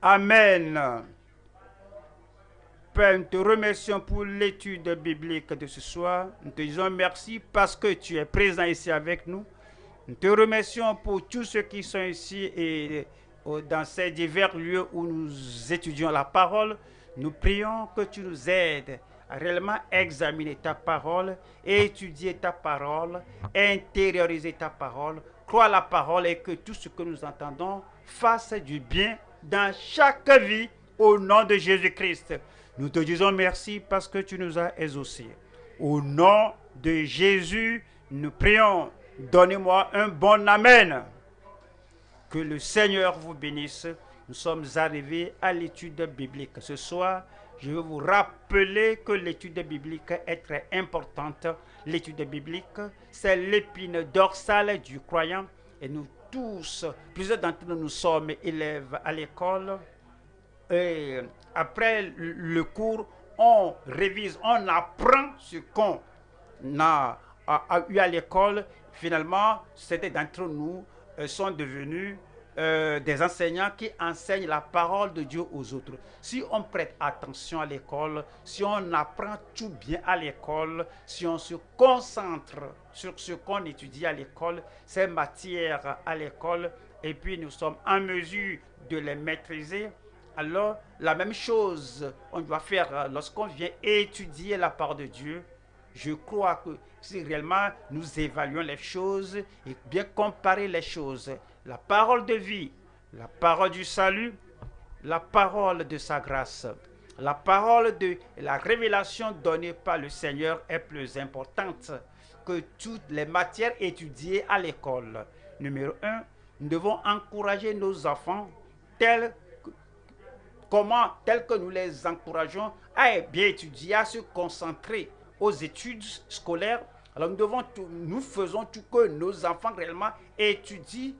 Amen. Père, nous te remercions pour l'étude biblique de ce soir. Nous te disons merci parce que tu es présent ici avec nous. Nous te remercions pour tous ceux qui sont ici et dans ces divers lieux où nous étudions la parole. Nous prions que tu nous aides à réellement examiner ta parole, étudier ta parole, intérioriser ta parole, croire la parole et que tout ce que nous entendons fasse du bien dans chaque vie au nom de Jésus-Christ. Nous te disons merci parce que tu nous as exaucés. Au nom de Jésus, nous prions. Donnez-moi un bon amen. Que le Seigneur vous bénisse. Nous sommes arrivés à l'étude biblique. Ce soir, je veux vous rappeler que l'étude biblique est très importante. L'étude biblique, c'est l'épine dorsale du croyant. Et nous tous, plusieurs d'entre nous, nous sommes élèves à l'école. Et après le cours, on révise, on apprend ce qu'on a eu à l'école. Finalement, certains d'entre nous sont devenus des enseignants qui enseignent la parole de Dieu aux autres. Si on prête attention à l'école, si on apprend tout bien à l'école, si on se concentre sur ce qu'on étudie à l'école, ces matières à l'école, et puis nous sommes en mesure de les maîtriser, alors la même chose on doit faire lorsqu'on vient étudier la parole de Dieu. Je crois que si réellement nous évaluons les choses et bien comparer les choses, la parole de vie, la parole du salut, la parole de sa grâce, la parole de la révélation donnée par le Seigneur est plus importante que toutes les matières étudiées à l'école. Numéro 1, nous devons encourager nos enfants tels que nous les encourageons à bien étudier, à se concentrer aux études scolaires. Alors nous faisons tout que nos enfants réellement étudient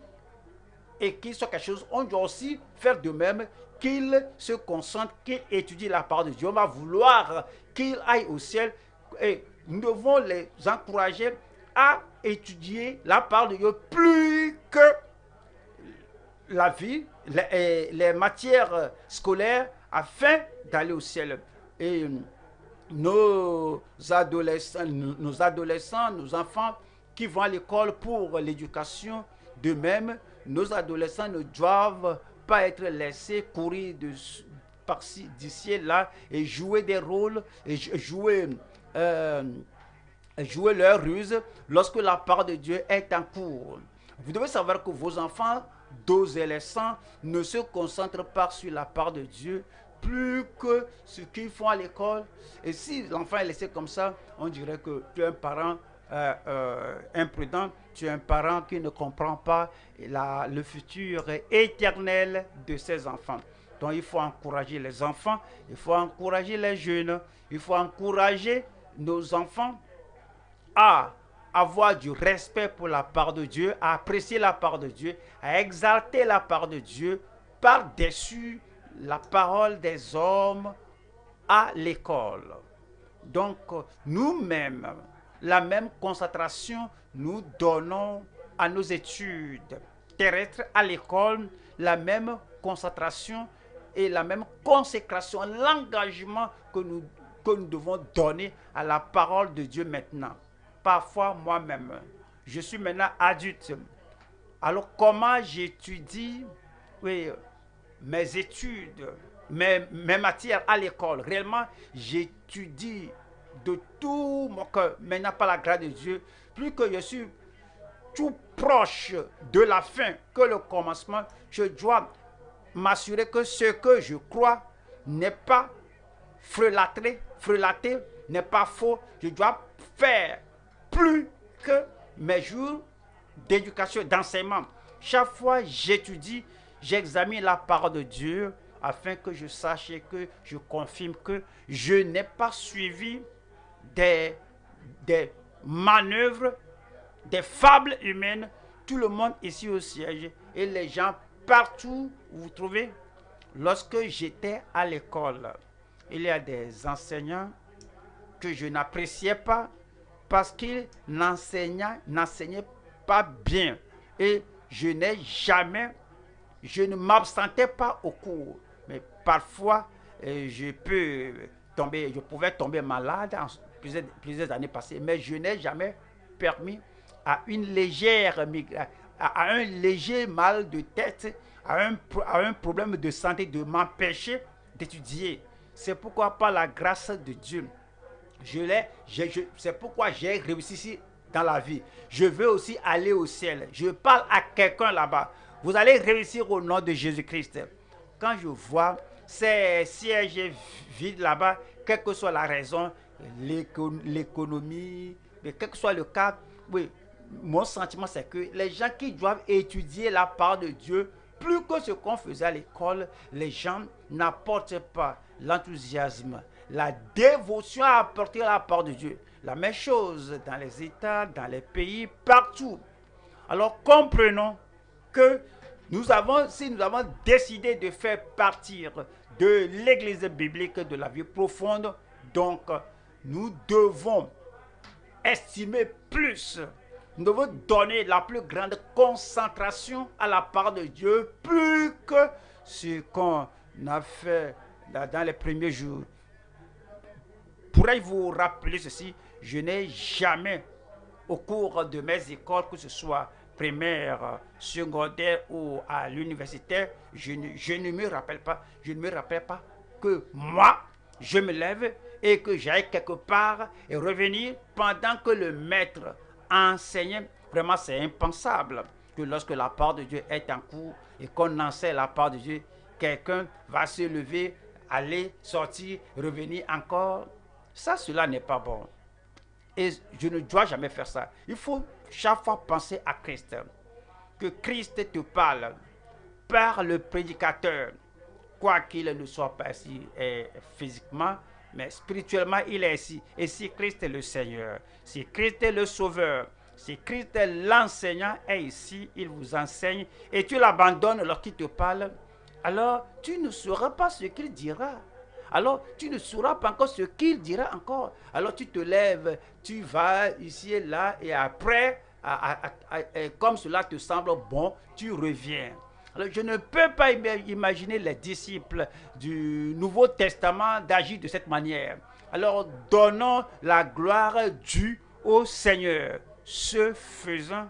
et qu'ils soient quelque chose. On doit aussi faire de même, qu'ils se concentrent, qu'ils étudient la parole de Dieu. On va vouloir qu'ils aillent au ciel et nous devons les encourager à étudier la parole de Dieu plus que la vie, les matières scolaires afin d'aller au ciel. Et nos adolescents, nos enfants qui vont à l'école pour l'éducation, de même, nos adolescents ne doivent pas être laissés courir par-ci, d'ici et là et jouer des rôles, et jouer leur ruse lorsque la parole de Dieu est en cours. Vous devez savoir que vos enfants, d'adolescents, ne se concentrent pas sur la parole de Dieu plus que ce qu'ils font à l'école. Et si l'enfant est laissé comme ça, on dirait que tu es un parent imprudent, tu es un parent qui ne comprend pas le futur éternel de ses enfants. Donc il faut encourager les enfants, il faut encourager les jeunes, il faut encourager nos enfants à avoir du respect pour la part de Dieu, à apprécier la part de Dieu, à exalter la part de Dieu par-dessus la parole des hommes à l'école. Donc, nous-mêmes, la même concentration nous donnons à nos études terrestres à l'école, la même concentration et la même consécration, l'engagement que nous devons donner à la parole de Dieu maintenant. Parfois, moi-même, je suis maintenant adulte. Alors, comment j'étudie mes études, mes matières à l'école? Réellement, j'étudie de tout mon cœur. Maintenant, par la grâce de Dieu, plus que je suis tout proche de la fin que le commencement, je dois m'assurer que ce que je crois n'est pas frelaté, n'est pas faux. Je dois faire plus que mes jours d'éducation, d'enseignement. Chaque fois j'étudie, j'examine la parole de Dieu afin que je sache et que je confirme que je n'ai pas suivi des manœuvres, des fables humaines. Tout le monde ici au siège et les gens partout où vous trouvez. Lorsque j'étais à l'école, il y a des enseignants que je n'appréciais pas parce qu'ils n'enseignaient pas bien. Et je ne m'absentais pas au cours. Mais parfois, je pouvais tomber malade en plusieurs années passées, mais je n'ai jamais permis à à un léger mal de tête, à un problème de santé de m'empêcher d'étudier. C'est pourquoi par la grâce de Dieu, c'est pourquoi j'ai réussi ici dans la vie. Je veux aussi aller au ciel. Je parle à quelqu'un là-bas. Vous allez réussir au nom de Jésus-Christ. Quand je vois ces sièges vides là-bas, quelle que soit la raison, l'économie, mais quel que soit le cas, oui, mon sentiment c'est que les gens qui doivent étudier la part de Dieu, plus que ce qu'on faisait à l'école, les gens n'apportent pas l'enthousiasme, la dévotion à apporter la part de Dieu. La même chose dans les États, dans les pays, partout. Alors comprenons que si nous avons décidé de faire partir de l'église biblique de la vie profonde, donc nous devons estimer plus. Nous devons donner la plus grande concentration à la part de Dieu, plus que ce qu'on a fait dans les premiers jours. Pourrais-je vous rappeler ceci? Je n'ai jamais, au cours de mes écoles, que ce soit primaire, secondaire ou à l'université, je ne me rappelle pas que moi, je me lève et que j'aille quelque part et revenir pendant que le maître enseignait. Vraiment, c'est impensable que lorsque la part de Dieu est en cours et qu'on enseigne la part de Dieu, quelqu'un va se lever, aller, sortir, revenir encore. Ça, cela n'est pas bon. Et je ne dois jamais faire ça. Il faut chaque fois penser à Christ. Que Christ te parle par le prédicateur. Quoi qu'il ne soit pas ici physiquement, mais spirituellement, il est ici. Et si Christ est le Seigneur, si Christ est le Sauveur, si Christ est l'enseignant est ici, il vous enseigne et tu l'abandonnes lorsqu'il te parle, alors tu ne sauras pas ce qu'il dira. Alors tu ne sauras pas encore ce qu'il dira encore. Alors tu te lèves, tu vas ici et là et après, comme cela te semble bon, tu reviens. Alors, je ne peux pas imaginer les disciples du Nouveau Testament d'agir de cette manière. Alors, donnons la gloire due au Seigneur. Ce faisant,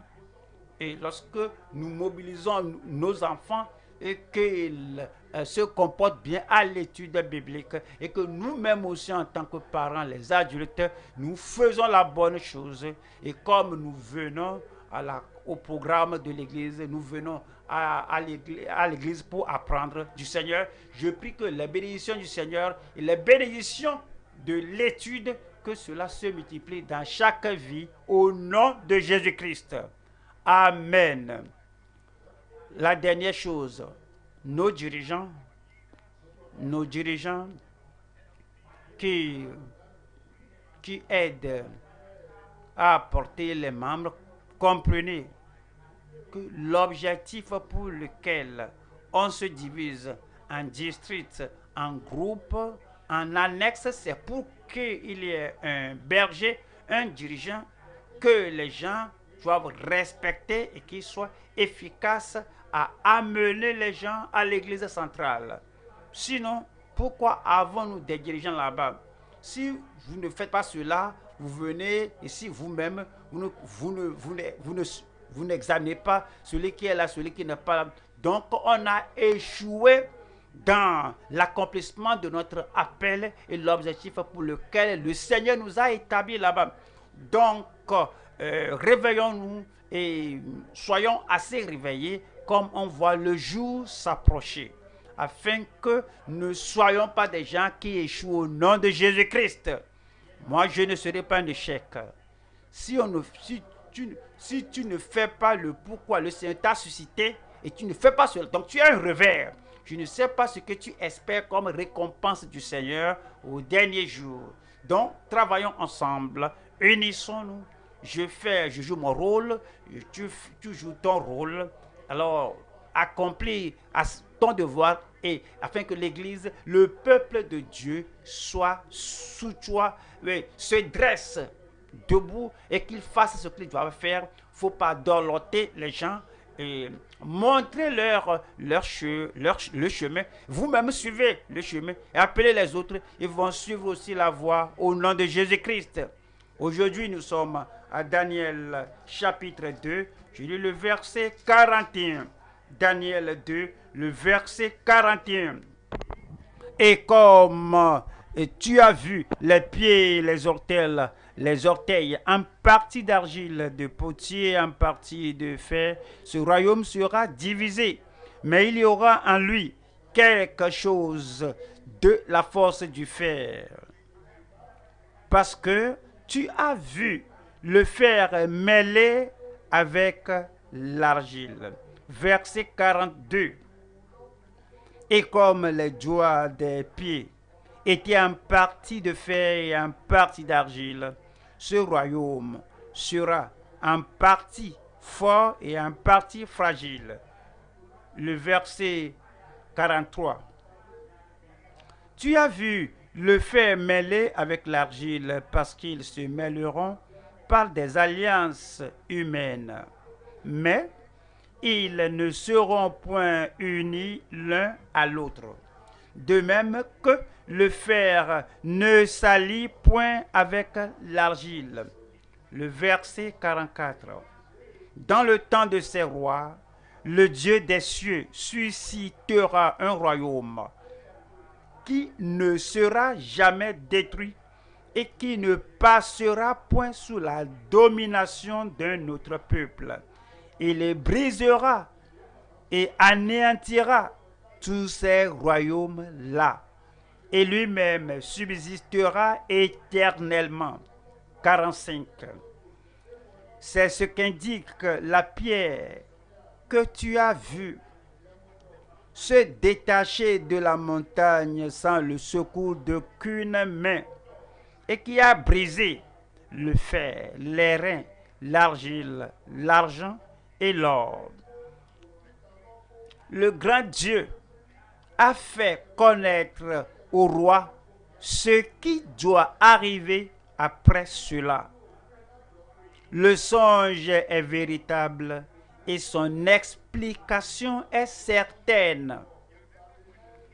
et lorsque nous mobilisons nos enfants et qu'ils se comportent bien à l'étude biblique et que nous-mêmes aussi en tant que parents, les adultes, nous faisons la bonne chose et comme nous venons au programme de l'église, nous venons à l'église pour apprendre du Seigneur. Je prie que les bénédictions du Seigneur et les bénédictions de l'étude, que cela se multiplie dans chaque vie au nom de Jésus-Christ. Amen. La dernière chose, nos dirigeants qui aident à apporter les membres, comprenez que l'objectif pour lequel on se divise en districts, en groupes, en annexes, c'est pour qu'il y ait un berger, un dirigeant, que les gens doivent respecter et qui soit efficace à amener les gens à l'église centrale. Sinon, pourquoi avons-nous des dirigeants là-bas? Si vous ne faites pas cela, vous venez ici vous-même, vous n'examinez pas celui qui est là, celui qui n'est pas là. Donc, on a échoué dans l'accomplissement de notre appel et l'objectif pour lequel le Seigneur nous a établis là-bas. Donc, réveillons-nous et soyons assez réveillés comme on voit le jour s'approcher, afin que ne soyons pas des gens qui échouent au nom de Jésus-Christ. Moi, je ne serai pas un échec. Si tu ne fais pas le pourquoi le Seigneur t'a suscité et tu ne fais pas cela, donc tu as un revers. Je ne sais pas ce que tu espères comme récompense du Seigneur au dernier jour. Donc, travaillons ensemble, unissons-nous. Je joue mon rôle, tu joues ton rôle. Alors, accomplis ton devoir et afin que l'Église, le peuple de Dieu, soit sous toi, se dresse debout et qu'il fasse ce qu'il doit faire. Il ne faut pas dorloter les gens montrez-leur le chemin. Vous-même suivez le chemin et appelez les autres. Ils vont suivre aussi la voie au nom de Jésus-Christ. Aujourd'hui, nous sommes à Daniel chapitre 2. Je lis le verset 41. Daniel 2, le verset 41. Et comme tu as vu les pieds et les orteils en partie d'argile de potier, en partie de fer, ce royaume sera divisé. Mais il y aura en lui quelque chose de la force du fer. Parce que tu as vu le fer mêlé avec l'argile. Verset 42. Et comme les doigts des pieds étaient en partie de fer et en partie d'argile, ce royaume sera en partie fort et en partie fragile. Le verset 43. Tu as vu le fer mêlé avec l'argile parce qu'ils se mêleront par des alliances humaines. Mais ils ne seront point unis l'un à l'autre. De même que le fer ne s'allie point avec l'argile. Le verset 44. Dans le temps de ces rois, le Dieu des cieux suscitera un royaume qui ne sera jamais détruit et qui ne passera point sous la domination d'un autre peuple. Il les brisera et anéantira tous ces royaumes-là, et lui-même subsistera éternellement. 45. C'est ce qu'indique la pierre que tu as vue se détacher de la montagne sans le secours d'aucune main, et qui a brisé le fer, les reins, l'argile, l'argent et l'or. Le grand Dieu a fait connaître au roi ce qui doit arriver après cela. Le songe est véritable et son explication est certaine.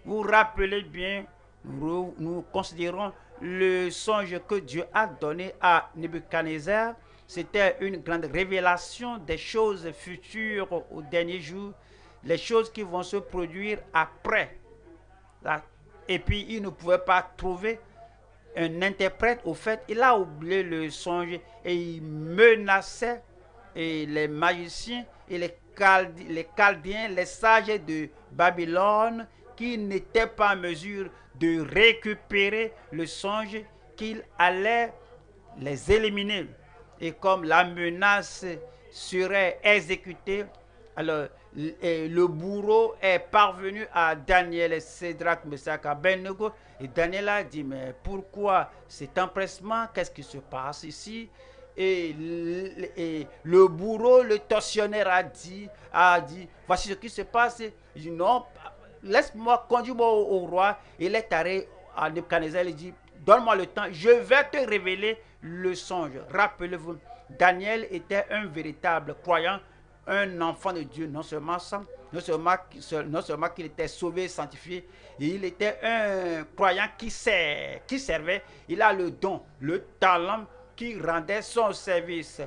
Vous vous rappelez bien, nous considérons le songe que Dieu a donné à Nebuchadnezzar. C'était une grande révélation des choses futures au dernier jour, les choses qui vont se produire après. Et puis, il ne pouvait pas trouver un interprète. Au fait, il a oublié le songe et il menaçait les magiciens et les Chaldéens, les sages de Babylone, qui n'étaient pas en mesure de récupérer le songe, qu'il allait les éliminer. Et comme la menace serait exécutée, alors le bourreau est parvenu à Daniel, Sédrac, Meshach, Abednego, et Daniel a dit, mais pourquoi cet empressement? Qu'est-ce qui se passe ici? Et le bourreau, le tortionnaire a dit, voici ce qui se passe. Il dit, non, laisse-moi, conduire-moi au roi. Il est allé à Nebuchadnezzar, il dit, donne-moi le temps, je vais te révéler le songe. Rappelez-vous, Daniel était un véritable croyant, un enfant de Dieu, non seulement qu'il était sauvé et sanctifié, et il était un croyant qui servait. Il a le don, le talent qui rendait son service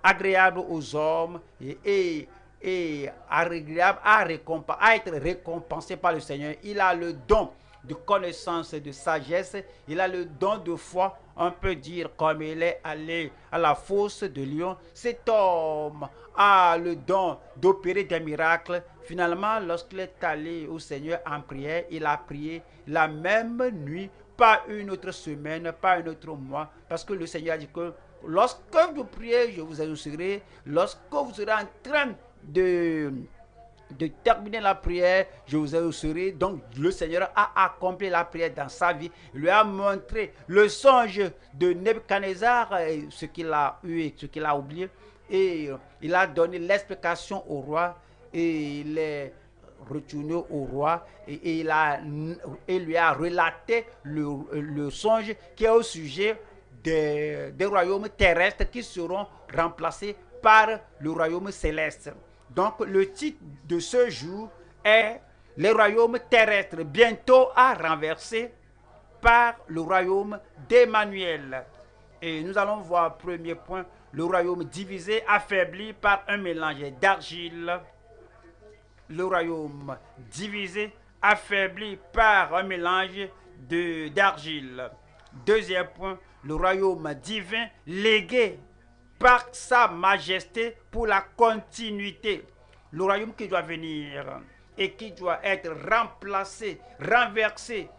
agréable aux hommes et agréable à être récompensé par le Seigneur. Il a le don de connaissance et de sagesse. Il a le don de foi. On peut dire, comme il est allé à la fosse de lion, cet homme a le don d'opérer des miracles. Finalement, lorsqu'il est allé au Seigneur en prière, il a prié la même nuit, pas une autre semaine, pas un autre mois, parce que le Seigneur a dit que lorsque vous priez, je vous exaucerai. Lorsque vous serez en train de terminer la prière, je vous exaucerai. Donc le Seigneur a accompli la prière dans sa vie. Il lui a montré le songe de Nebuchadnezzar, ce qu'il a eu et ce qu'il a oublié. Et il a donné l'explication au roi. Et il est retourné au roi. Et il lui a relaté le songe qui est au sujet des royaumes terrestres qui seront remplacés par le royaume céleste. Donc le titre de ce jour est le royaume terrestre bientôt à renverser par le royaume d'Emmanuel. Et nous allons voir, premier point, le royaume divisé, affaibli par un mélange d'argile. Le royaume divisé, affaibli par un mélange d'argile. Deuxième point, le royaume divin, légué par sa majesté pour la continuité. Le royaume qui doit venir et qui doit être remplacé, renversé,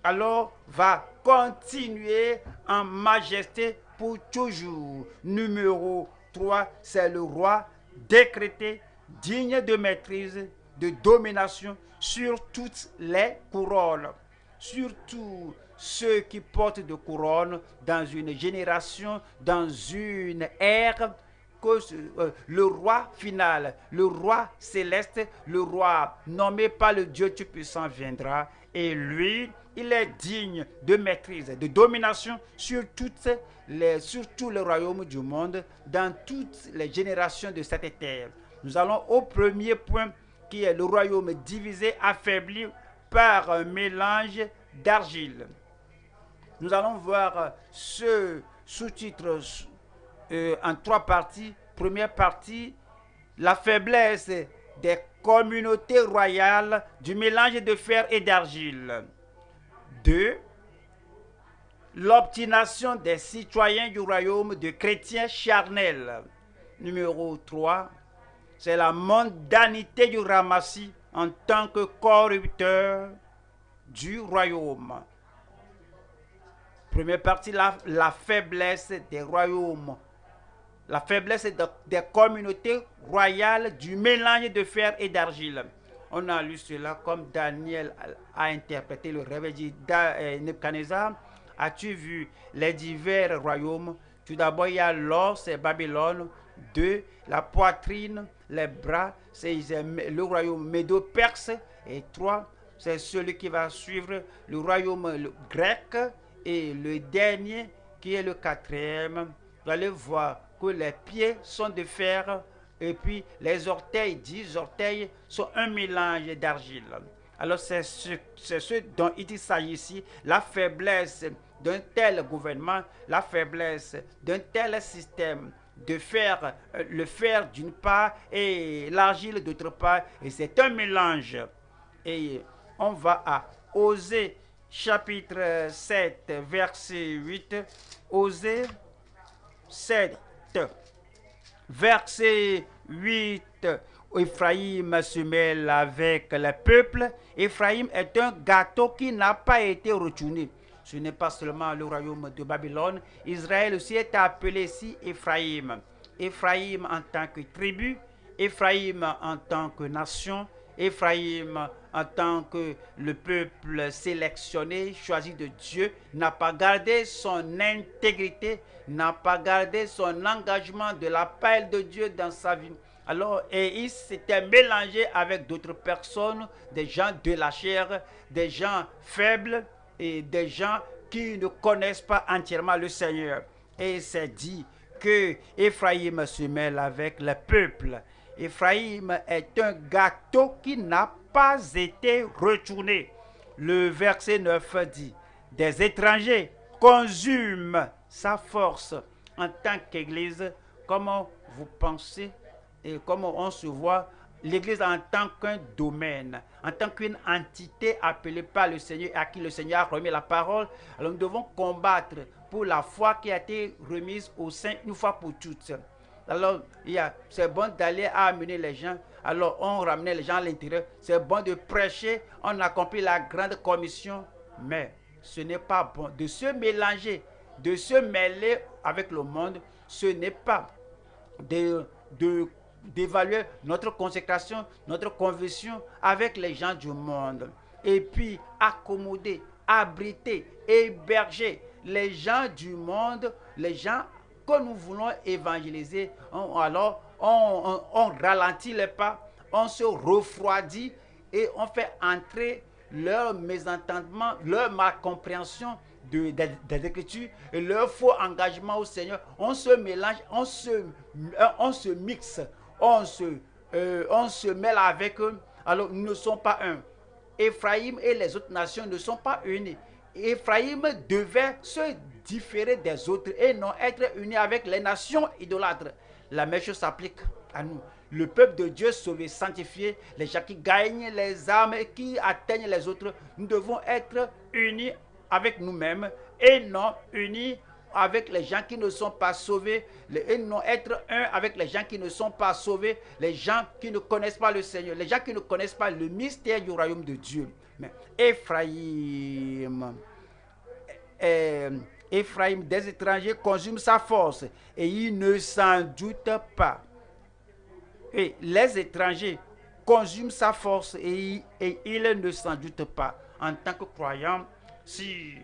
alors va continuer en majesté pour toujours. Numéro 3, c'est le roi décrété, digne de maîtrise, de domination sur toutes les couronnes. Surtout ceux qui portent de couronnes dans une génération, dans une ère, que le roi final, le roi céleste, le roi nommé par le Dieu Tout-Puissant viendra. Et lui, il est digne de maîtrise, de domination sur tous les royaumes du monde, dans toutes les générations de cette terre. Nous allons au premier point, qui est le royaume divisé, affaibli par un mélange d'argile. Nous allons voir ce sous-titre en 3 parties. Première partie, la faiblesse des communautés royales du mélange de fer et d'argile. 2. L'obstination des citoyens du royaume de chrétiens charnels. Numéro 3. C'est la mondanité du ramassis en tant que corrupteur du royaume. Première partie, la faiblesse des royaumes. La faiblesse des communautés royales du mélange de fer et d'argile. On a lu cela comme Daniel a interprété le rêve de Nebuchadnezzar. As-tu vu les divers royaumes? Tout d'abord, il y a l'or, c'est Babylone. 2. La poitrine, les bras, c'est le royaume médo-perse. Et 3. C'est celui qui va suivre le royaume grec. Et le dernier, qui est le 4e, vous allez voir que les pieds sont de fer et puis les orteils, 10 orteils, sont un mélange d'argile. Alors c'est ce dont il s'agit ici, la faiblesse d'un tel gouvernement, la faiblesse d'un tel système de faire le fer d'une part et l'argile d'autre part, et c'est un mélange. Et on va à Osée chapitre 7 verset 8. Osée 7 verset 8. Ephraïm se mêle avec le peuple. Ephraïm est un gâteau qui n'a pas été retourné. Ce n'est pas seulement le royaume de Babylone. Israël aussi est appelé ici Ephraïm. Ephraïm en tant que tribu, Ephraïm en tant que nation, Ephraïm en tant que le peuple sélectionné, choisi de Dieu, n'a pas gardé son intégrité, n'a pas gardé son engagement de la part de Dieu dans sa vie. Alors, et il s'était mélangé avec d'autres personnes, des gens de la chair, des gens faibles et des gens qui ne connaissent pas entièrement le Seigneur. Et il s'est dit que Ephraïm se mêle avec le peuple. Ephraïm est un gâteau qui n'a pas été retourné. Le verset 9 dit, des étrangers consument sa force. En tant qu'Église, comment vous pensez et comment on se voit l'Église en tant qu'un domaine, en tant qu'une entité appelée par le Seigneur, à qui le Seigneur a remis la parole? Alors nous devons combattre pour la foi qui a été remise aux saints une fois pour toutes. Alors, c'est bon d'aller amener les gens. Alors, on ramenait les gens à l'intérieur. C'est bon de prêcher. On accomplit la grande commission. Mais ce n'est pas bon de se mélanger, de se mêler avec le monde. Ce n'est pas d'évaluer notre consécration, notre conversion avec les gens du monde. Et puis, accommoder, abriter, héberger les gens du monde, les gens que nous voulons évangéliser. Alors, on ralentit les pas, on se refroidit et on fait entrer leur mésentendement, leur malcompréhension des Écritures et leur faux engagement au Seigneur. On se mélange, on se mixe, on se mêle avec eux, alors nous ne sommes pas un. Éphraïm et les autres nations ne sont pas unis. Éphraïm devait se différer des autres et non être uni avec les nations idolâtres. La même chose s'applique à nous. Le peuple de Dieu sauvé, sanctifié, les gens qui gagnent les âmes et qui atteignent les autres, nous devons être unis avec nous-mêmes et non unis avec les gens qui ne sont pas sauvés, et non être un avec les gens qui ne sont pas sauvés, les gens qui ne connaissent pas le Seigneur, les gens qui ne connaissent pas le mystère du royaume de Dieu. Mais Éphraïm des étrangers consume sa force et il ne s'en doute pas. Et les étrangers consument sa force et il ne s'en doute pas. En tant que croyant, si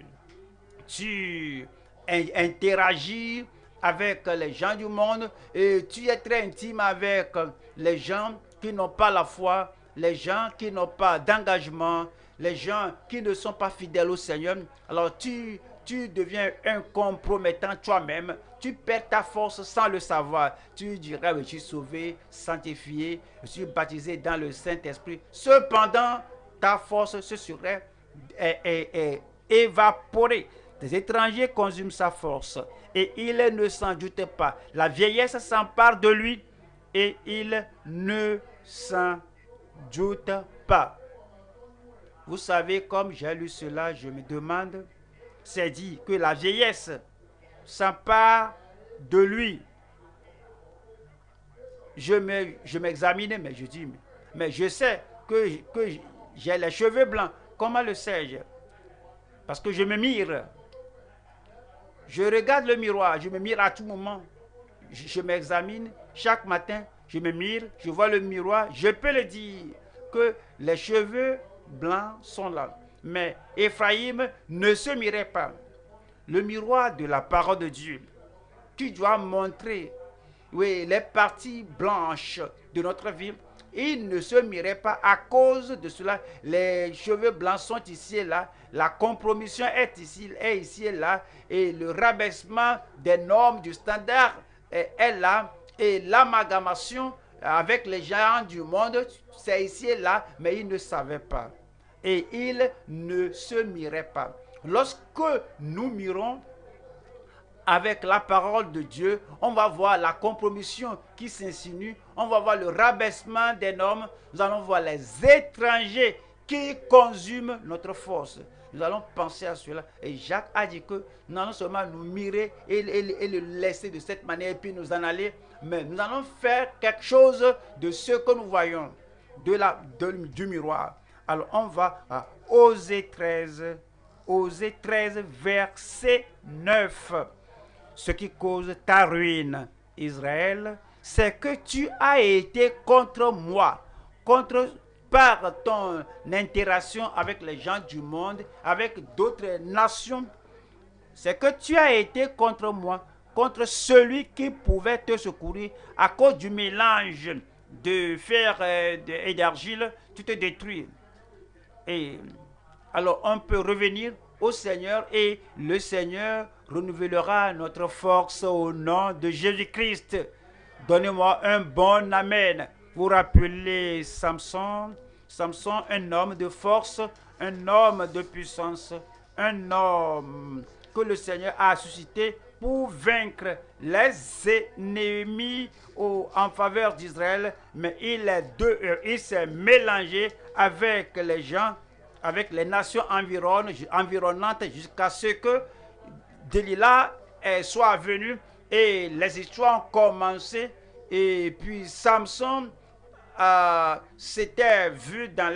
tu interagis avec les gens du monde et tu es très intime avec les gens qui n'ont pas la foi, les gens qui n'ont pas d'engagement, les gens qui ne sont pas fidèles au Seigneur, alors tu deviens un compromettant toi-même, tu perds ta force sans le savoir. Tu dirais, je suis sauvé, sanctifié, je suis baptisé dans le Saint-Esprit. Cependant, ta force se serait évaporée. Des étrangers consument sa force et il ne s'en doute pas. La vieillesse s'empare de lui et il ne s'en doute pas. Vous savez, comme j'ai lu cela, je me demande, c'est dit que la vieillesse s'empare de lui. Je m'examine, mais je dis, mais je sais que j'ai les cheveux blancs. Comment le sais-je? Parce que je me mire. Je regarde le miroir, je me mire à tout moment. Je m'examine chaque matin, je me mire, je vois le miroir. Je peux le dire que les cheveux blancs sont là. Mais Éphraïm ne se mirait pas. Le miroir de la parole de Dieu. Tu dois montrer, oui, les parties blanches de notre vie. Il ne se mirait pas à cause de cela. Les cheveux blancs sont ici et là. La compromission est ici et là. Et le rabaissement des normes du standard est là. Et l'amalgamation avec les gens du monde, c'est ici et là. Mais il ne savait pas. Et il ne se mirait pas. Lorsque nous mirons avec la parole de Dieu, on va voir la compromission qui s'insinue, on va voir le rabaissement des normes, nous allons voir les étrangers qui consument notre force. Nous allons penser à cela. Et Jacques a dit que nous allons seulement nous mirer et le laisser de cette manière et puis nous en aller. Mais nous allons faire quelque chose de ce que nous voyons du miroir. Alors on va à Osée 13, verset 9. Ce qui cause ta ruine, Israël, c'est que tu as été contre moi, par ton interaction avec les gens du monde, avec d'autres nations. C'est que tu as été contre moi, contre celui qui pouvait te secourir à cause du mélange de fer et d'argile, tu te détruis. Et alors on peut revenir au Seigneur et le Seigneur renouvellera notre force au nom de Jésus-Christ. Donnez-moi un bon amen. Vous rappelez Samson, un homme de force, un homme de puissance, un homme que le Seigneur a suscité pour vaincre les ennemis en faveur d'Israël, mais il s'est mélangé avec les gens, avec les nations environnantes jusqu'à ce que Delilah soit venu et les histoires ont commencé. Et puis Samson s'était vu à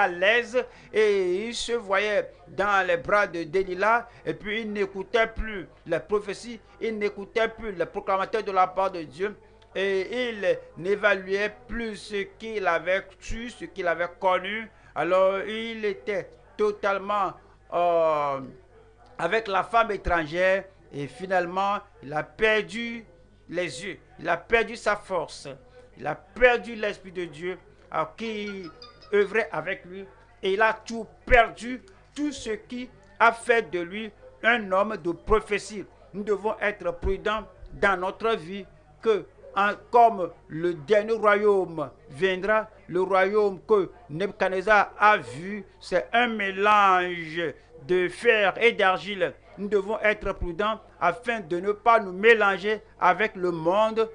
l'aise et il se voyait dans les bras de Delilah et puis il n'écoutait plus les prophéties, il n'écoutait plus les proclamateurs de la part de Dieu et il n'évaluait plus ce qu'il avait su, ce qu'il avait connu. Alors il était totalement avec la femme étrangère et finalement il a perdu les yeux, il a perdu sa force, il a perdu l'Esprit de Dieu qui œuvrait avec lui et il a tout perdu, tout ce qui a fait de lui un homme de prophétie. Nous devons être prudents dans notre vie que comme le dernier royaume viendra, le royaume que Nebuchadnezzar a vu, c'est un mélange de fer et d'argile. Nous devons être prudents afin de ne pas nous mélanger avec le monde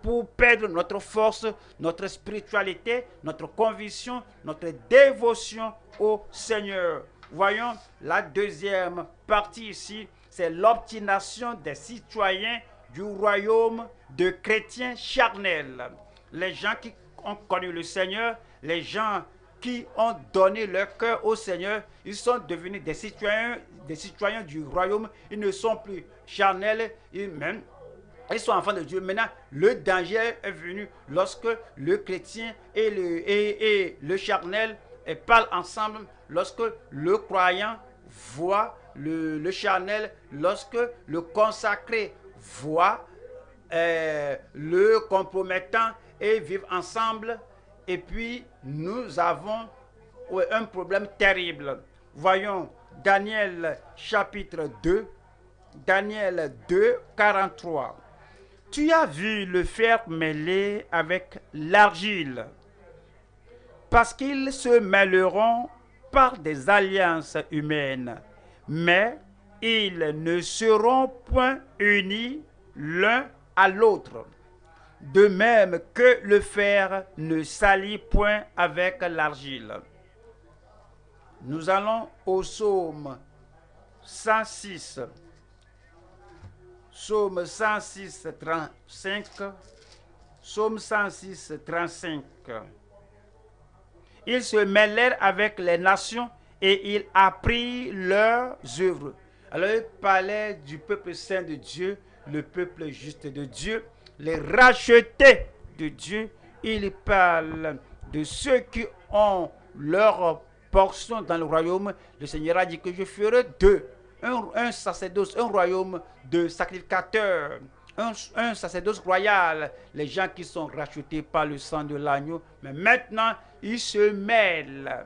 pour perdre notre force, notre spiritualité, notre conviction, notre dévotion au Seigneur. Voyons la deuxième partie ici, c'est l'obstination des citoyens du royaume de chrétiens charnels. Les gens qui ont connu le Seigneur, les gens qui ont donné leur cœur au Seigneur, ils sont devenus des citoyens du royaume. Ils ne sont plus charnels, ils sont enfants de Dieu. Maintenant, le danger est venu lorsque le chrétien et le charnel parlent ensemble, lorsque le croyant voit le charnel, lorsque le consacré voit le compromettant et vivent ensemble. Et puis, nous avons un problème terrible. Voyons Daniel chapitre 2, Daniel 2, 43. Tu as vu le fer mêlé avec l'argile, parce qu'ils se mêleront par des alliances humaines, mais ils ne seront point unis l'un à l'autre, de même que le fer ne s'allie point avec l'argile. Nous allons au psaume 106. Psaume 106, 35. Psaume 106, 35. Ils se mêlèrent avec les nations et ils apprirent leurs œuvres. Alors il parlait du peuple saint de Dieu, le peuple juste de Dieu, les rachetés de Dieu. Il parle de ceux qui ont leur portion dans le royaume. Le Seigneur a dit que je ferai d'eux un sacerdoce, un royaume de sacrificateurs, un sacerdoce royal, les gens qui sont rachetés par le sang de l'agneau. Mais maintenant, ils se mêlent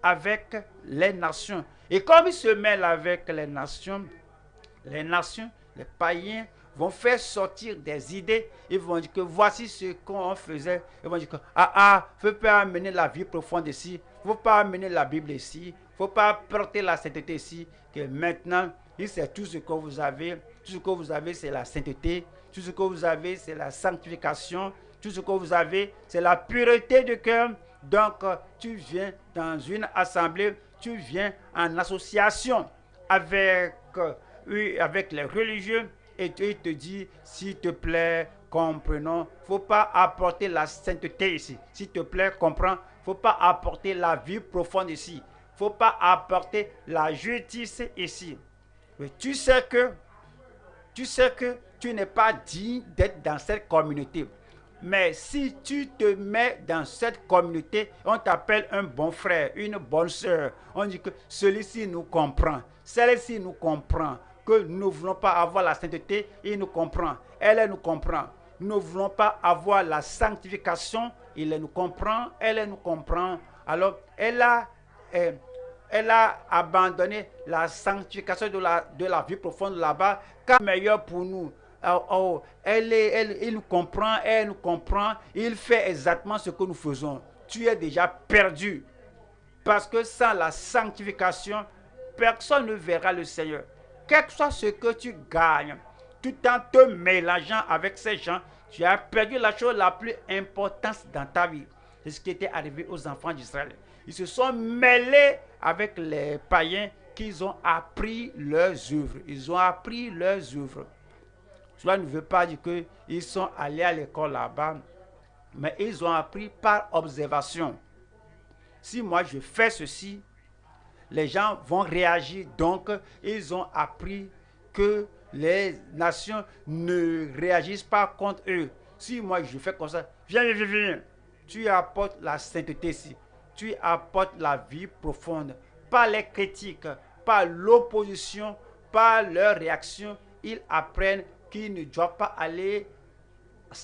avec les nations. Et comme ils se mêlent avec les nations, les païens vont faire sortir des idées. Ils vont dire que voici ce qu'on faisait. Ils vont dire que il ne faut pas amener la vie profonde ici. Il ne faut pas amener la Bible ici. Il ne faut pas porter la sainteté ici. Que maintenant, c'est tout ce que vous avez. Tout ce que vous avez, c'est la sainteté. Tout ce que vous avez, c'est la sanctification. Tout ce que vous avez, c'est la pureté de cœur. Donc, tu viens dans une assemblée, tu viens en association avec les religieux et il te dit, s'il te plaît, comprenons. Il ne faut pas apporter la sainteté ici. S'il te plaît, comprends. Il ne faut pas apporter la vie profonde ici. Il ne faut pas apporter la justice ici. Mais tu sais que tu n'es pas digne d'être dans cette communauté. Mais si tu te mets dans cette communauté, on t'appelle un bon frère, une bonne soeur. On dit que celui-ci nous comprend, celle-ci nous comprend, que nous ne voulons pas avoir la sainteté, il nous comprend, elle nous comprend. Nous ne voulons pas avoir la sanctification, il nous comprend, elle nous comprend. Alors, elle a abandonné la sanctification de la vie profonde là-bas, car meilleur pour nous. Il nous comprend, elle nous comprend, il fait exactement ce que nous faisons. Tu es déjà perdu. Parce que sans la sanctification, personne ne verra le Seigneur. Quel que soit ce que tu gagnes, tout en te mélangeant avec ces gens, tu as perdu la chose la plus importante dans ta vie. C'est ce qui était arrivé aux enfants d'Israël. Ils se sont mêlés avec les païens qu'ils ont appris leurs œuvres. Ils ont appris leurs œuvres. Cela ne veut pas dire qu'ils sont allés à l'école là-bas, mais ils ont appris par observation. Si moi je fais ceci, les gens vont réagir. Donc, ils ont appris que les nations ne réagissent pas contre eux. Si moi je fais comme ça, viens. Tu apportes la sainteté ici. Tu apportes la vie profonde. Par les critiques, par l'opposition, par leurs réactions, ils apprennent qu'ils ne doivent pas aller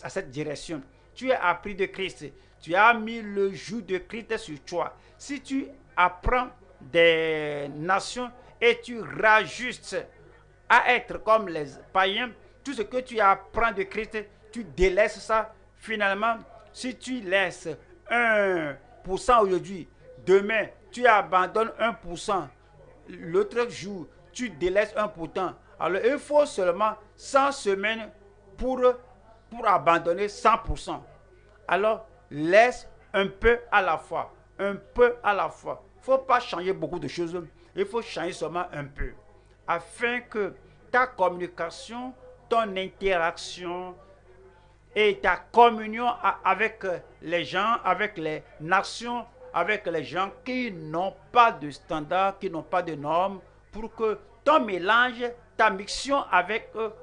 à cette direction. Tu as appris de Christ. Tu as mis le joug de Christ sur toi. Si tu apprends des nations et tu rajustes à être comme les païens, tout ce que tu apprends de Christ, tu délaisses ça, finalement, si tu laisses 1% aujourd'hui, demain, tu abandonnes 1%, l'autre jour, tu délaisses 1%. Alors, il faut seulement 100 semaines pour abandonner 100%. Alors, laisse un peu à la fois. Un peu à la fois. Il ne faut pas changer beaucoup de choses. Il faut changer seulement un peu. Afin que ta communication, ton interaction et ta communion avec les gens, avec les nations, avec les gens qui n'ont pas de standards, qui n'ont pas de normes, pour que ton mélange, ta mixtion avec eux,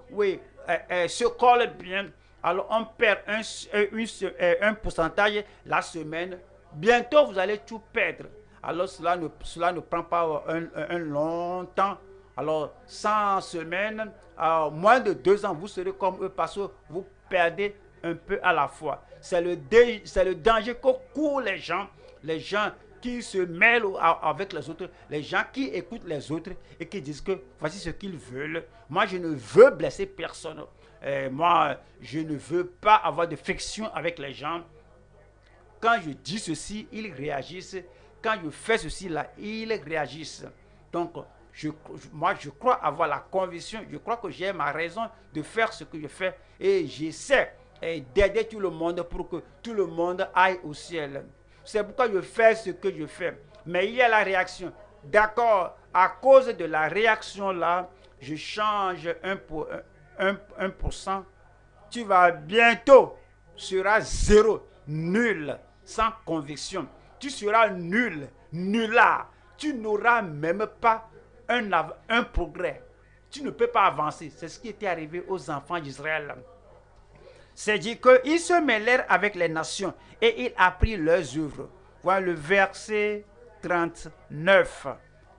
se colle bien. Alors on perd un pourcentage la semaine. Bientôt vous allez tout perdre. Alors cela ne prend pas un long temps. Alors 100 semaines, moins de 2 ans, vous serez comme eux parce que vous perdez un peu à la fois. C'est le danger que courent les gens qui se mêlent avec les autres, les gens qui écoutent les autres et qui disent que voici ce qu'ils veulent. Moi, je ne veux blesser personne. Moi, je ne veux pas avoir de friction avec les gens. Quand je dis ceci, ils réagissent. Quand je fais ceci, là, ils réagissent. Donc, moi, je crois avoir la conviction, je crois que j'ai ma raison de faire ce que je fais. Et j'essaie d'aider tout le monde pour que tout le monde aille au ciel. C'est pourquoi je fais ce que je fais. Mais il y a la réaction. D'accord, à cause de la réaction là, je change 1%. Tu vas bientôt, seras zéro, nul, sans conviction. Tu seras nul, nulard. Tu n'auras même pas un progrès. Tu ne peux pas avancer. C'est ce qui était arrivé aux enfants d'Israël. C'est dit qu'ils se mêlèrent avec les nations et il apprit leurs œuvres. Voilà le verset 39.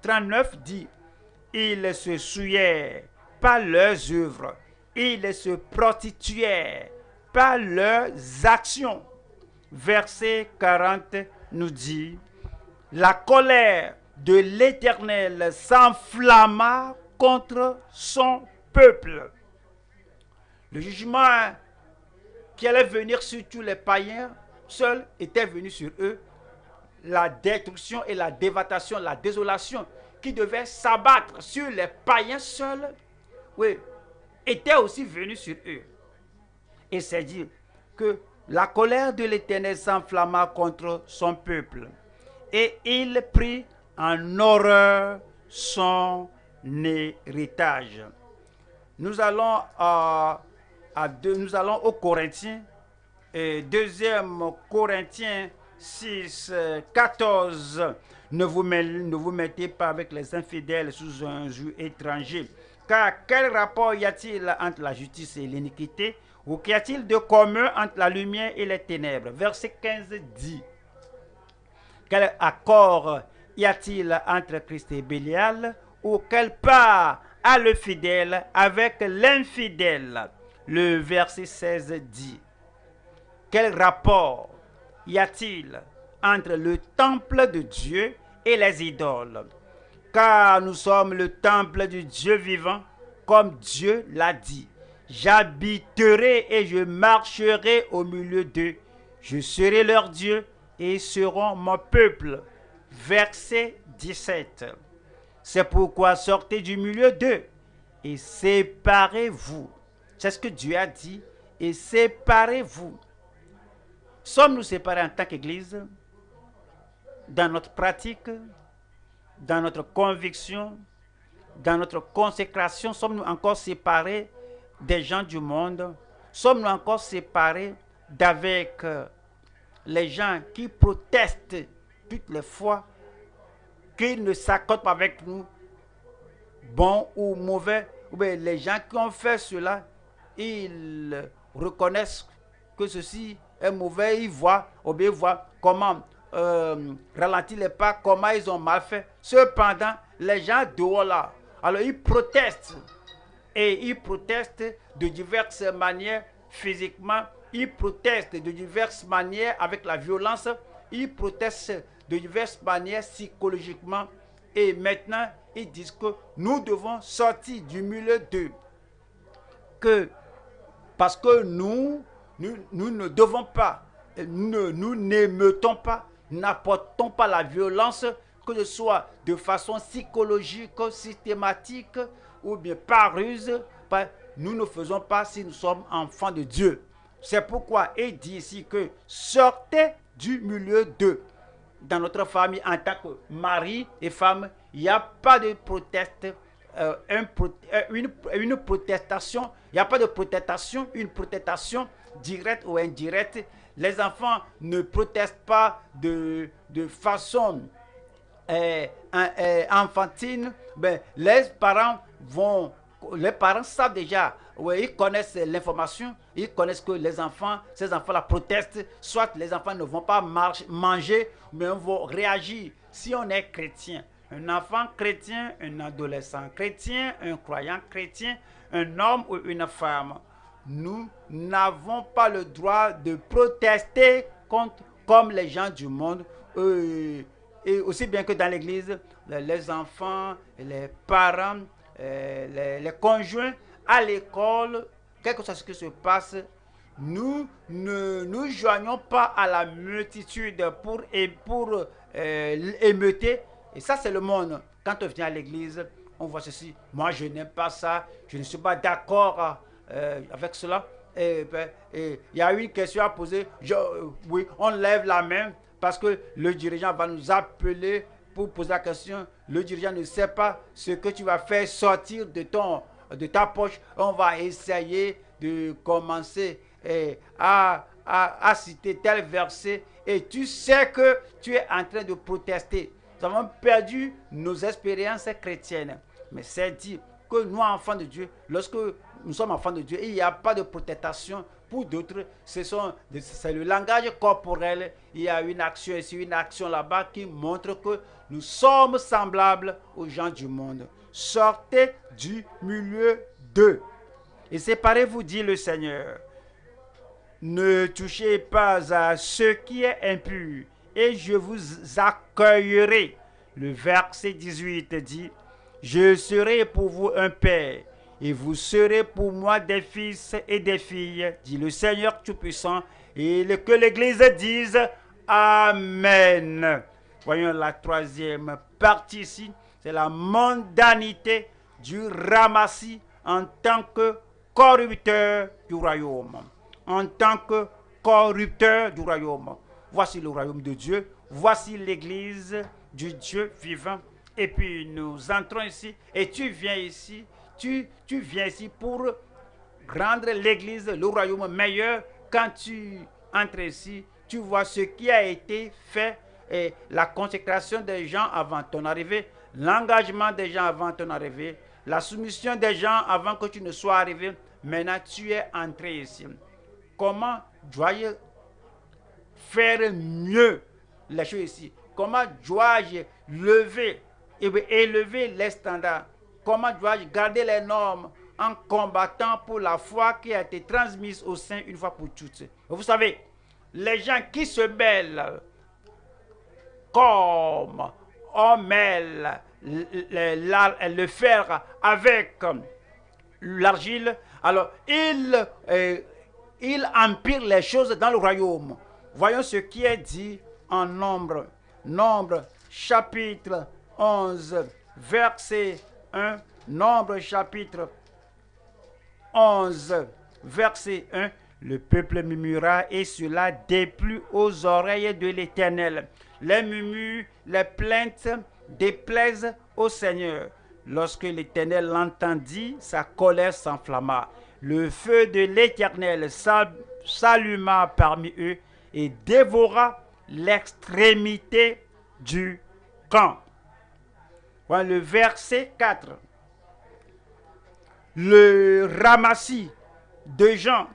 39 dit, ils se souillaient par leurs œuvres, ils se prostituaient par leurs actions. Verset 40 nous dit, la colère de l'Éternel s'enflamma contre son peuple. Le jugement qui allait venir sur tous les païens seuls était venu sur eux. La destruction et la dévastation, la désolation qui devait s'abattre sur les païens seuls, était aussi venue sur eux. Et c'est dit que la colère de l'Éternel s'enflamma contre son peuple. Et il prit en horreur son héritage. Nous allons aux Corinthiens, 2 Corinthiens 6, 14. Ne vous mettez pas avec les infidèles sous un joug étranger. Car quel rapport y a-t-il entre la justice et l'iniquité? Ou qu'y a-t-il de commun entre la lumière et les ténèbres? Verset 15 dit, quel accord y a-t-il entre Christ et Bélial? Ou quelle part a le fidèle avec l'infidèle? Le verset 16 dit, quel rapport y a-t-il entre le temple de Dieu et les idoles? Car nous sommes le temple du Dieu vivant, comme Dieu l'a dit. J'habiterai et je marcherai au milieu d'eux. Je serai leur Dieu et ils seront mon peuple. Verset 17. C'est pourquoi sortez du milieu d'eux et séparez-vous. C'est ce que Dieu a dit. Et séparez-vous. Sommes-nous séparés en tant qu'Église? Dans notre pratique, dans notre conviction, dans notre consécration, sommes-nous encore séparés des gens du monde? Sommes-nous encore séparés d'avec les gens qui protestent toutes les fois, qui ne s'accordent pas avec nous, bons ou mauvais? Ou bien les gens qui ont fait cela, ils reconnaissent que ceci est mauvais, ils voient, ou bien ils voient comment ralentir les pas, comment ils ont mal fait. Cependant, les gens dehors là, alors ils protestent. Et ils protestent de diverses manières physiquement, ils protestent de diverses manières avec la violence, ils protestent de diverses manières psychologiquement. Et maintenant, ils disent que nous devons sortir du milieu d'eux. Que parce que nous ne devons pas, nous n'émettons pas, n'apportons pas la violence, que ce soit de façon psychologique, systématique ou bien par ruse. Nous ne faisons pas si nous sommes enfants de Dieu. C'est pourquoi il dit ici que sortez du milieu d'eux. Dans notre famille, en tant que mari et femme, il n'y a pas de une protestation, il n'y a pas de protestation, une protestation directe ou indirecte. Les enfants ne protestent pas de façon enfantine. Ben, les parents savent déjà, ouais, ils connaissent l'information, ils connaissent que ces enfants-là protestent, soit les enfants ne vont pas manger, mais vont réagir. Si on est chrétien, un enfant chrétien, un adolescent chrétien, un croyant chrétien, un homme ou une femme, nous n'avons pas le droit de protester comme les gens du monde. Et aussi bien que dans l'église, les enfants, les parents, les conjoints, à l'école, quel que soit ce qui se passe, nous ne nous joignons pas à la multitude pour émeuter. Et ça, c'est le monde. Quand on vient à l'église, on voit ceci. Moi, je n'aime pas ça. Je ne suis pas d'accord avec cela. Et il y a une question à poser. Oui, on lève la main parce que le dirigeant va nous appeler pour poser la question. Le dirigeant ne sait pas ce que tu vas faire sortir de ta poche. On va essayer de commencer à citer tel verset et tu sais que tu es en train de protester. Nous avons perdu nos expériences chrétiennes. Mais c'est dit que nous, enfants de Dieu, lorsque nous sommes enfants de Dieu, il n'y a pas de protestation. Pour d'autres, c'est le langage corporel. Il y a une action ici, une action là-bas qui montre que nous sommes semblables aux gens du monde. Sortez du milieu d'eux et séparez-vous, dit le Seigneur. Ne touchez pas à ce qui est impur et je vous accueillerai. Le verset 18 dit, je serai pour vous un père et vous serez pour moi des fils et des filles, dit le Seigneur Tout-Puissant, et que l'Église dise Amen. Voyons la troisième partie ici, c'est la mondanité du ramassis en tant que corrupteur du royaume. En tant que corrupteur du royaume. Voici le royaume de Dieu, voici l'Église du Dieu vivant. Et puis nous entrons ici, et tu viens ici, tu viens ici pour rendre l'Église, le royaume meilleur. Quand tu entres ici, tu vois ce qui a été fait, et la consécration des gens avant ton arrivée, l'engagement des gens avant ton arrivée, la soumission des gens avant que tu ne sois arrivé. Maintenant, tu es entré ici. Comment dois-je faire mieux les choses ici? Comment dois-je élever les standards? Comment dois-je garder les normes en combattant pour la foi qui a été transmise au sein une fois pour toutes? Vous savez, les gens qui se mêlent comme on mêle le fer avec l'argile, alors il empire les choses dans le royaume. Voyons ce qui est dit en Nombre. Nombre chapitre 11, verset 1. Nombre chapitre 11, verset 1. Le peuple murmura et cela déplut aux oreilles de l'Éternel. Les murmures, les plaintes déplaisent au Seigneur. Lorsque l'Éternel l'entendit, sa colère s'enflamma. Le feu de l'Éternel s'alluma parmi eux et dévora l'extrémité du camp. Voilà le verset 4. Le ramassis de gens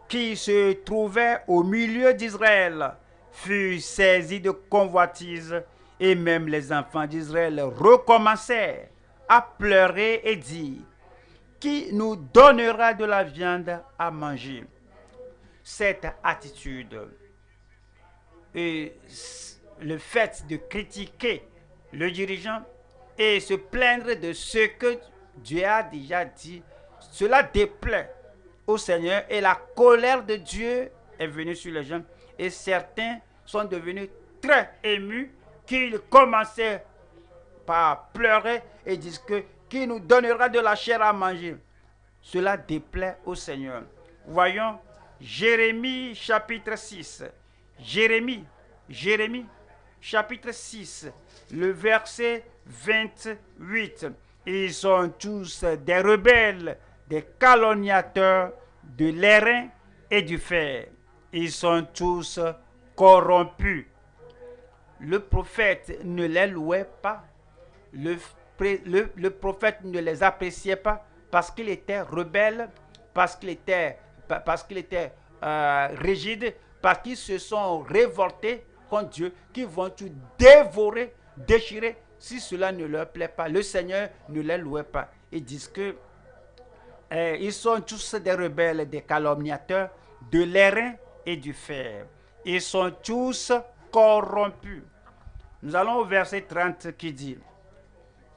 qui se trouvaient au milieu d'Israël fut saisi de convoitise et même les enfants d'Israël recommencèrent à pleurer et dire, qui nous donnera de la viande à manger? Cette attitude et le fait de critiquer le dirigeant et se plaindre de ce que Dieu a déjà dit, cela déplaît au Seigneur et la colère de Dieu est venue sur les gens. Et certains sont devenus très émus qu'ils commençaient par pleurer et disent que qui nous donnera de la chair à manger. Cela déplaît au Seigneur. Voyons Jérémie chapitre 6. Jérémie chapitre 6, le verset 28. Ils sont tous des rebelles, des calomniateurs, de l'airain et du fer. Ils sont tous corrompus. Le prophète ne les louait pas. Le prophète ne les appréciait pas parce qu'il était rebelle, parce qu'il était rigide, parce qu'ils se sont révoltés contre Dieu, qui vont tout dévorer, déchirer, si cela ne leur plaît pas. Le Seigneur ne les louait pas. Ils disent que ils sont tous des rebelles, des calomniateurs, de l'airain et du fer. Ils sont tous corrompus. Nous allons au verset 30 qui dit: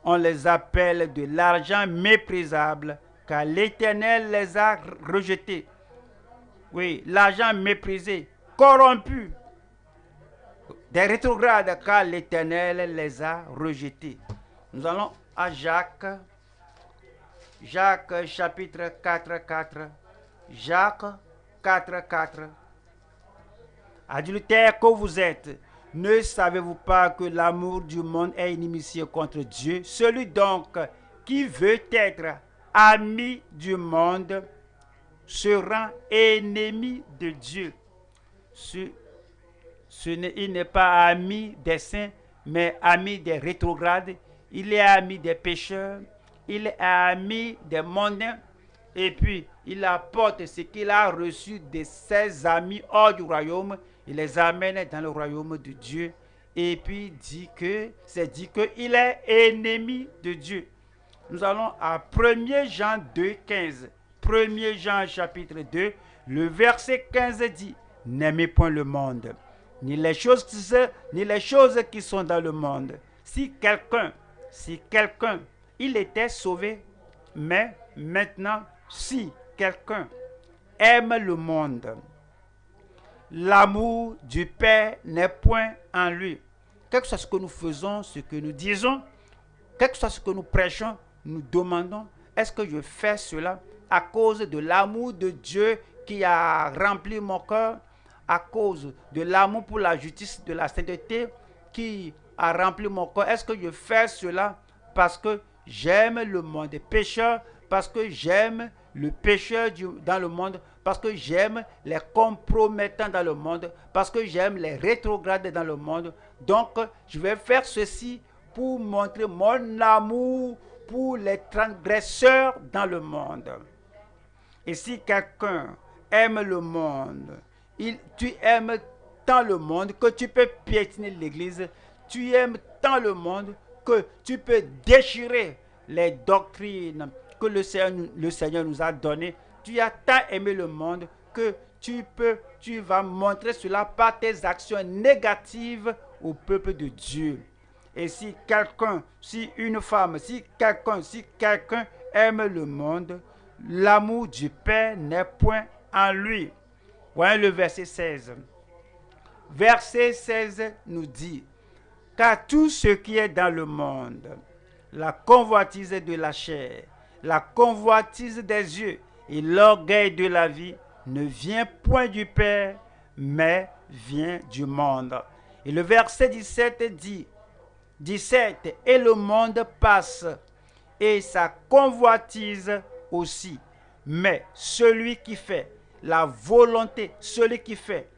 on les appelle de l'argent méprisable, car l'Éternel les a rejetés. Oui, l'argent méprisé, corrompu, des rétrogrades, car l'Éternel les a rejetés. Nous allons à Jacques chapitre 4, 4. Jacques 4, 4. Adultères que vous êtes, ne savez-vous pas que l'amour du monde est inimitié contre Dieu? Celui donc qui veut être ami du monde se rend ennemi de Dieu. Il n'est pas ami des saints, mais ami des rétrogrades. Il est ami des pécheurs. Il est ami des mondains. Et puis, il apporte ce qu'il a reçu de ses amis hors du royaume. Il les amène dans le royaume de Dieu. Et puis, c'est dit qu'il est ennemi de Dieu. Nous allons à 1 Jean 2, 15. 1 Jean chapitre 2, le verset 15 dit: n'aimez point le monde, ni les choses qui sont dans le monde. Si quelqu'un, il était sauvé, mais maintenant, si quelqu'un aime le monde, l'amour du Père n'est point en lui. Quel que soit ce que nous faisons, ce que nous disons, quel que soit ce que nous prêchons, nous demandons: est-ce que je fais cela à cause de l'amour de Dieu qui a rempli mon cœur, à cause de l'amour pour la justice, de la sainteté qui a rempli mon cœur? Est-ce que je fais cela parce que j'aime le monde des pécheurs, parce que j'aime le pécheur dans le monde, parce que j'aime les compromettants dans le monde, parce que j'aime les rétrogrades dans le monde? Donc, je vais faire ceci pour montrer mon amour pour les transgresseurs dans le monde. Et si quelqu'un aime le monde, tu aimes tant le monde que tu peux piétiner l'église, tu aimes tant le monde que tu peux déchirer les doctrines que le Seigneur nous a données. Tu as tant aimé le monde que tu vas montrer cela par tes actions négatives au peuple de Dieu. Et si quelqu'un aime le monde, l'amour du Père n'est point en lui. Voyez le verset 16. Verset 16 nous dit: car tout ce qui est dans le monde, la convoitise de la chair, la convoitise des yeux et l'orgueil de la vie, ne vient point du Père, mais vient du monde. Et le verset 17 dit: 17, et le monde passe, et sa convoitise aussi. Mais celui qui fait la volonté, celui qui fait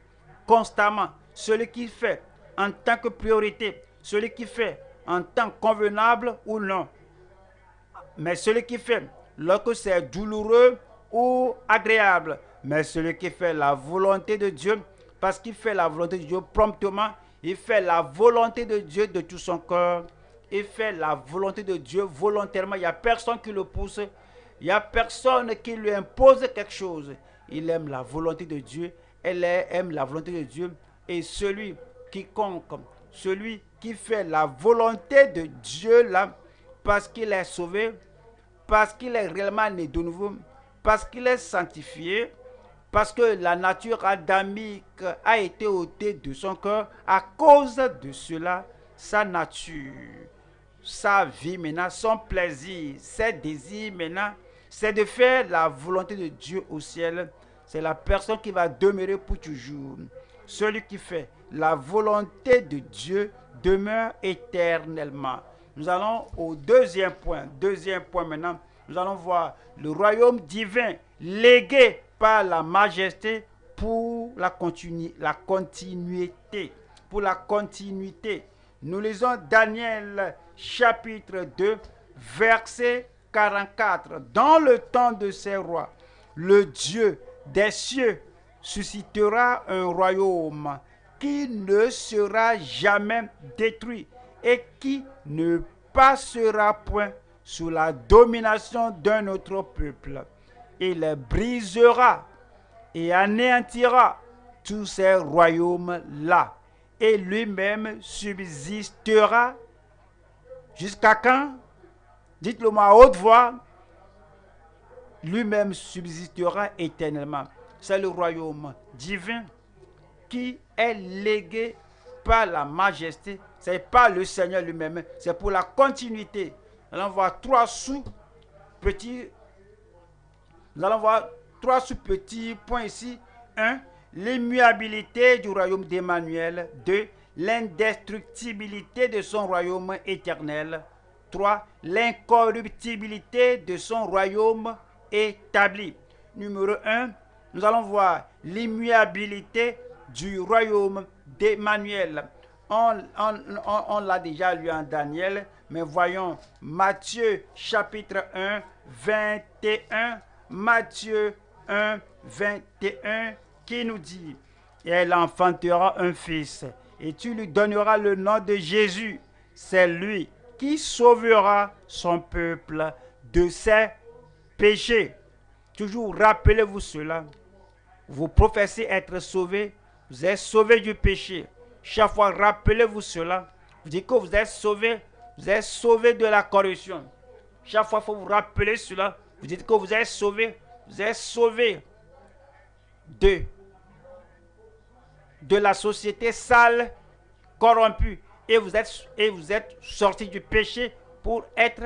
constamment, celui qui fait en tant que priorité, celui qui fait en tant convenable ou non, mais celui qui fait lorsque c'est douloureux ou agréable, mais celui qui fait la volonté de Dieu, parce qu'il fait la volonté de Dieu promptement, il fait la volonté de Dieu de tout son cœur, il fait la volonté de Dieu volontairement. Il n'y a personne qui le pousse, il n'y a personne qui lui impose quelque chose. Il aime la volonté de Dieu, elle aime la volonté de Dieu. Et celui qui fait la volonté de Dieu là, parce qu'il est sauvé, parce qu'il est réellement né de nouveau, parce qu'il est sanctifié, parce que la nature adamique a été ôtée de son cœur. À cause de cela, sa nature, sa vie maintenant, son plaisir, ses désirs maintenant, c'est de faire la volonté de Dieu au ciel. C'est la personne qui va demeurer pour toujours. Celui qui fait la volonté de Dieu demeure éternellement. Nous allons au deuxième point. Deuxième point maintenant, nous allons voir le royaume divin légué par la majesté pour la continuité. Pour la continuité. Nous lisons Daniel chapitre 2, verset 44. Dans le temps de ces rois, le Dieu des cieux suscitera un royaume qui ne sera jamais détruit et qui ne passera point sous la domination d'un autre peuple. Il brisera et anéantira tous ces royaumes-là, et lui-même subsistera jusqu'à quand? Dites-le moi à haute voix. Lui-même subsistera éternellement. C'est le royaume divin qui est légué par la majesté. Ce n'est pas le Seigneur lui-même, c'est pour la continuité. Nous allons voir trois sous-petits points ici. 1. L'immuabilité du royaume d'Emmanuel. 2. L'indestructibilité de son royaume éternel. 3. L'incorruptibilité de son royaume établi. Numéro 1, nous allons voir l'immuabilité du royaume d'Emmanuel. On l'a déjà lu en Daniel, mais voyons Matthieu chapitre 1, 21. Matthieu 1, 21, qui nous dit: et elle enfantera un fils, et tu lui donneras le nom de Jésus. C'est lui qui sauvera son peuple de ses péchés. Toujours rappelez-vous cela. Vous professez être sauvé, vous êtes sauvé du péché. Chaque fois, rappelez-vous cela. Vous dites que vous êtes sauvé de la corruption. Chaque fois, il faut vous rappeler cela. Vous dites que vous êtes sauvé de la société sale, corrompue. Et vous êtes sorti du péché pour être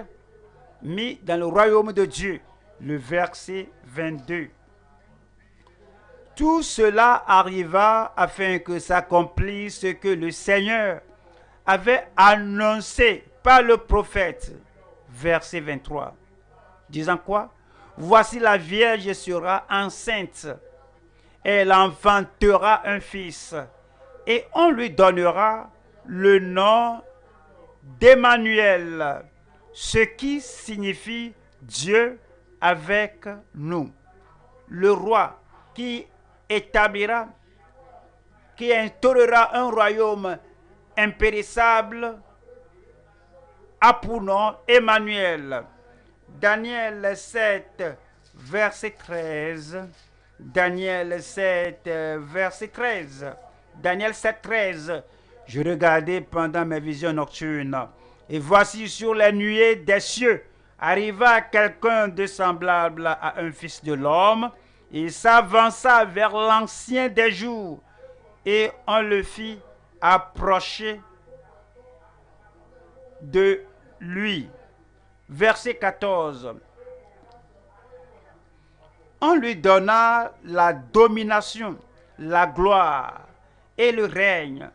mis dans le royaume de Dieu. Le verset 22. Tout cela arriva afin que s'accomplisse ce que le Seigneur avait annoncé par le prophète. Verset 23. Disant quoi? Voici la Vierge sera enceinte. Elle enfantera un fils. Et on lui donnera le nom d'Emmanuel. Ce qui signifie Dieu avec nous. Le roi qui établira, qui instaurera un royaume impérissable, a pour nom Emmanuel. Daniel 7, verset 13. Daniel 7, verset 13. Daniel 7, 13. Je regardais pendant mes visions nocturnes, et voici sur les nuées des cieux arriva quelqu'un de semblable à un fils de l'homme. Il s'avança vers l'ancien des jours, et on le fit approcher de lui. Verset 14. On lui donna la domination, la gloire et le règne,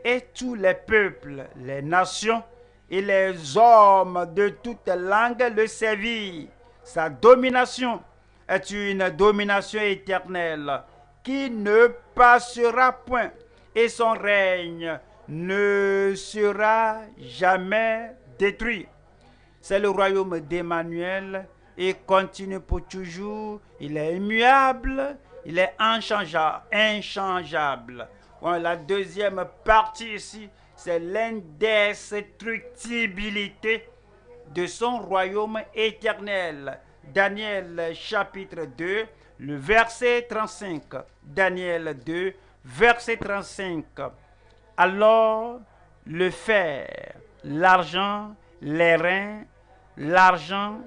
et tous les peuples, les nations et les hommes de toutes langues le servirent. Sa domination est une domination éternelle qui ne passera point, et son règne ne sera jamais détruit. C'est le royaume d'Emmanuel et continue pour toujours. Il est immuable, il est inchangeable. Bon, la deuxième partie ici, c'est l'indestructibilité de son royaume éternel. Daniel chapitre 2, le verset 35. Daniel 2, verset 35. Alors, le fer, l'argent, les reins, l'argent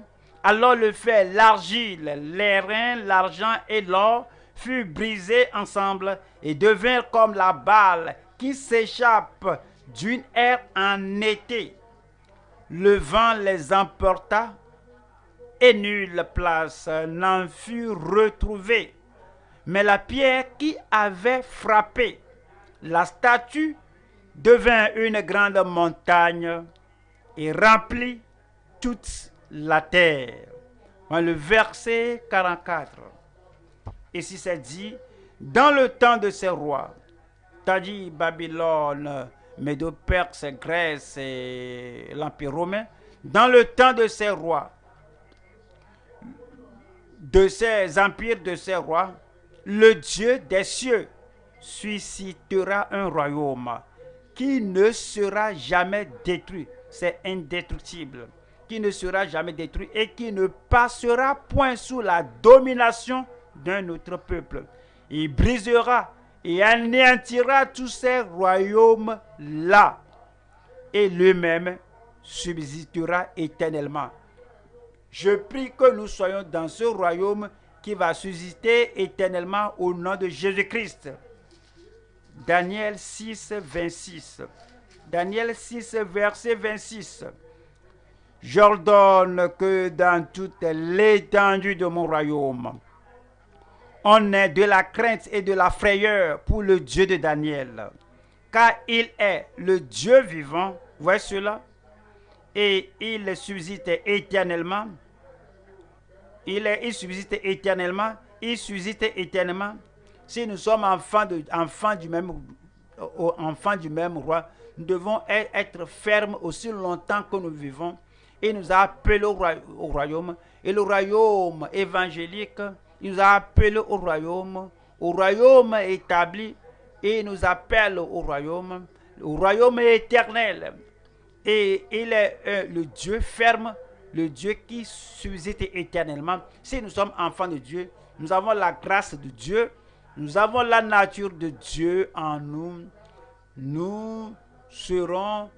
Alors le fer, l'argile, les reins, l'argent et l'or furent brisés ensemble et devinrent comme la balle qui s'échappe d'une aire en été. Le vent les emporta et nulle place n'en fut retrouvée. Mais la pierre qui avait frappé la statue devint une grande montagne et remplit toute la terre. Le verset 44. Ici c'est dit, dans le temps de ces rois, c'est-à-dire Babylone, Médo-Perse, Grèce et l'Empire romain, dans le temps de ces rois, de ces empires, de ces rois, le Dieu des cieux suscitera un royaume qui ne sera jamais détruit. C'est indestructible. Qui ne sera jamais détruit et qui ne passera point sous la domination d'un autre peuple. Il brisera et anéantira tous ces royaumes-là. Et lui-même subsistera éternellement. Je prie que nous soyons dans ce royaume qui va subsister éternellement au nom de Jésus-Christ. Daniel 6, 26. Daniel 6, verset 26. J'ordonne que dans toute l'étendue de mon royaume, on ait de la crainte et de la frayeur pour le Dieu de Daniel. Car il est le Dieu vivant, voyez cela, et il subsiste éternellement. Il subsiste éternellement, il subsiste éternellement. Si nous sommes enfants du même roi, nous devons être fermes aussi longtemps que nous vivons. Il nous a appelés au royaume. Et le royaume évangélique, il nous a appelés au royaume établi. Et il nous appelle au royaume éternel. Et il est le Dieu ferme, le Dieu qui subsiste éternellement. Si nous sommes enfants de Dieu, nous avons la grâce de Dieu, nous avons la nature de Dieu en nous. Nous serons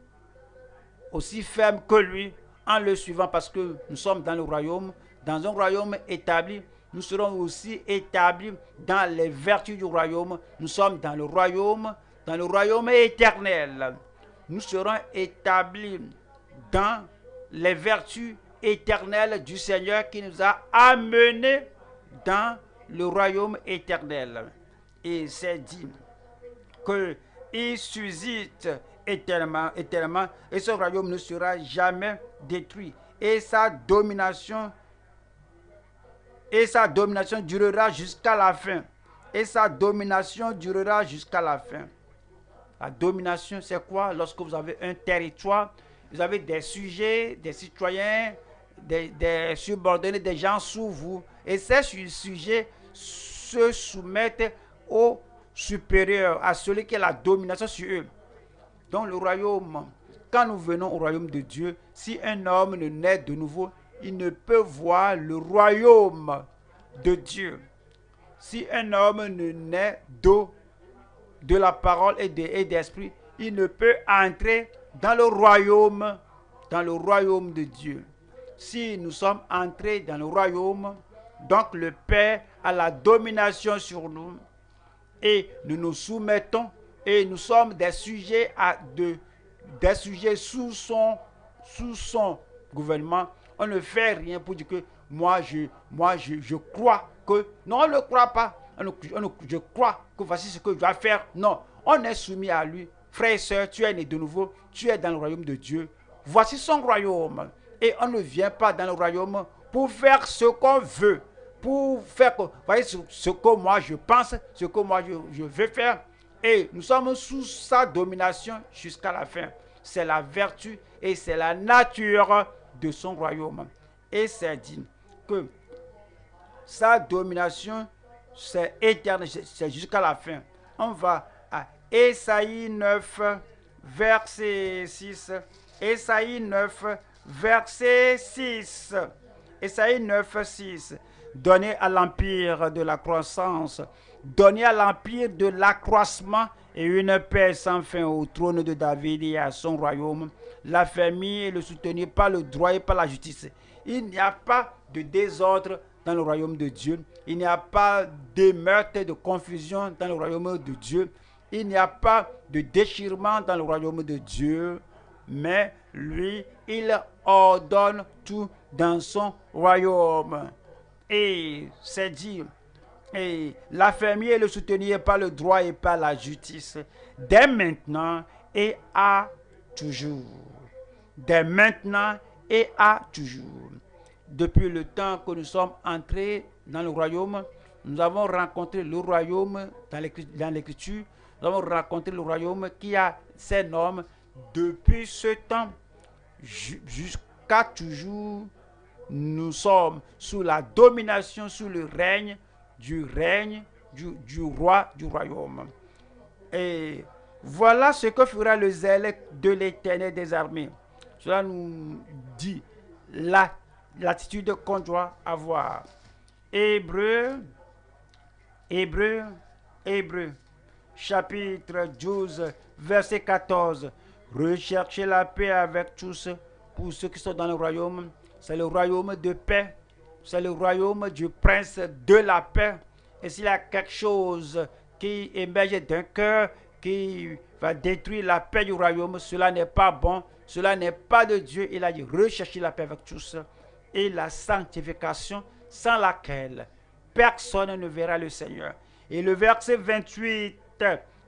aussi fermes que lui en le suivant parce que nous sommes dans le royaume, dans un royaume établi. Nous serons aussi établis dans les vertus du royaume. Nous sommes dans le royaume éternel. Nous serons établis dans les vertus éternelles du Seigneur qui nous a amenés dans le royaume éternel. Et c'est dit qu'il subsiste éternellement, et ce royaume ne sera jamais détruit. Et sa domination durera jusqu'à la fin. Et sa domination durera jusqu'à la fin. La domination, c'est quoi? Lorsque vous avez un territoire, vous avez des sujets, des citoyens, des subordonnés, des gens sous vous. Et ces sujets se soumettent au supérieur, à celui qui a la domination sur eux. Donc le royaume, quand nous venons au royaume de Dieu, si un homme ne naît de nouveau, il ne peut voir le royaume de Dieu. Si un homme ne naît d'eau, de la parole et d'esprit, il ne peut entrer dans le royaume de Dieu. Si nous sommes entrés dans le royaume, donc le Père a la domination sur nous et nous nous soumettons et nous sommes des sujets sous son gouvernement. On ne fait rien pour dire que moi je crois que... Non, on ne le croit pas. Je crois que voici ce que je dois faire. Non, on est soumis à lui. Frère et soeur, tu es né de nouveau. Tu es dans le royaume de Dieu. Voici son royaume. Et on ne vient pas dans le royaume pour faire ce qu'on veut. Pour faire, voyez, ce que moi je pense, ce que moi je veux faire. Et nous sommes sous sa domination jusqu'à la fin. C'est la vertu et c'est la nature de son royaume. Et c'est dit que sa domination, c'est éternel, c'est jusqu'à la fin. On va à Ésaïe 9, verset 6. Ésaïe 9, verset 6. Ésaïe 9, 6. Donnez à l'empire de la croissance, donnez à l'empire de l'accroissement et une paix sans fin au trône de David et à son royaume, l'affermir et le soutenir par le droit et par la justice. Il n'y a pas de désordre dans le royaume de Dieu. Il n'y a pas d'émeute et de confusion dans le royaume de Dieu. Il n'y a pas de déchirement dans le royaume de Dieu. Mais lui, il ordonne tout dans son royaume. Et c'est dit, et l'affermir et le soutenir par le droit et par la justice, dès maintenant et à toujours. Dès maintenant et à toujours. Depuis le temps que nous sommes entrés dans le royaume, nous avons rencontré le royaume dans l'Écriture. Nous avons rencontré le royaume qui a ses normes depuis ce temps jusqu'à toujours. Nous sommes sous la domination, sous le règne du roi du royaume. Et voilà ce que fera le zèle de l'Éternel des armées. Cela nous dit l'attitude qu'on doit avoir. Hébreux, chapitre 12, verset 14. Recherchez la paix avec tous pour ceux qui sont dans le royaume. C'est le royaume de paix. C'est le royaume du prince de la paix. Et s'il y a quelque chose qui émerge d'un cœur qui va détruire la paix du royaume, cela n'est pas bon. Cela n'est pas de Dieu. Il a dit recherchez la paix avec tous et la sanctification sans laquelle personne ne verra le Seigneur. Et le verset 28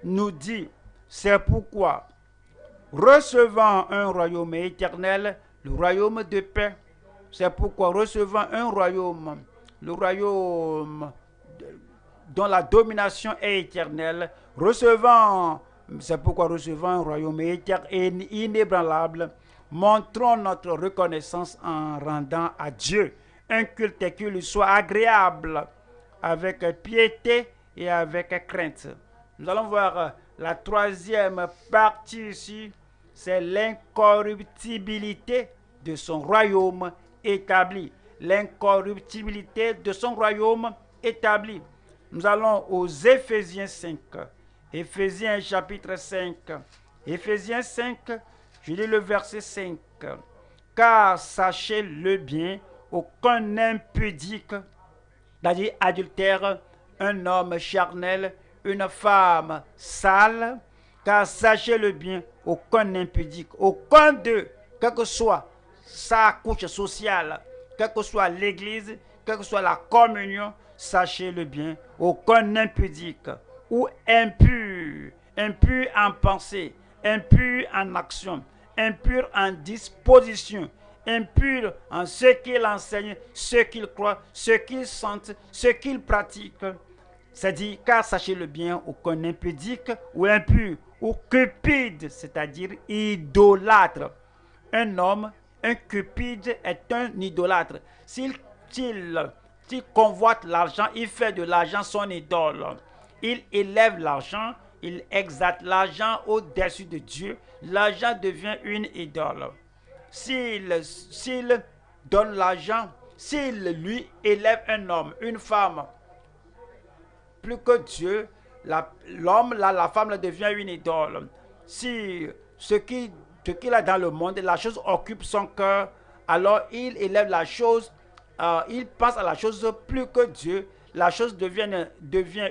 nous dit, c'est pourquoi, recevant un royaume éternel, le royaume de paix, c'est pourquoi recevant un royaume, le royaume dont la domination est éternelle, c'est pourquoi recevant un royaume inébranlable, montrons notre reconnaissance en rendant à Dieu un culte qui lui soit agréable, avec piété et avec crainte. Nous allons voir la troisième partie ici, c'est l'incorruptibilité de son royaume établi. L'incorruptibilité de son royaume établi. Nous allons aux Éphésiens 5. Éphésiens chapitre 5. Éphésiens 5, je lis le verset 5. Car sachez-le bien, aucun impudique, c'est-à-dire adultère, un homme charnel, une femme sale, car sachez-le bien, aucun impudique, aucun d'eux, quelle que soit sa couche sociale, quelle que soit l'église, quelle que soit la communion, sachez-le bien, aucun impudique ou impur, impur en pensée, impur en action, impur en disposition, impur en ce qu'il enseigne, ce qu'il croit, ce qu'il sente, ce qu'il pratique. C'est-à-dire, car sachez-le bien, aucun impudique ou impur ou cupide, c'est-à-dire idolâtre. Un homme, un cupide est un idolâtre. S'il convoite l'argent, il fait de l'argent son idole. Il élève l'argent, il exalte l'argent au-dessus de Dieu. L'argent devient une idole. S'il donne l'argent, s'il lui élève un homme, une femme, plus que Dieu, l'homme, la femme devient une idole. Si ce qu'il a dans le monde, la chose occupe son cœur, alors il élève la chose, il pense à la chose plus que Dieu, la chose devient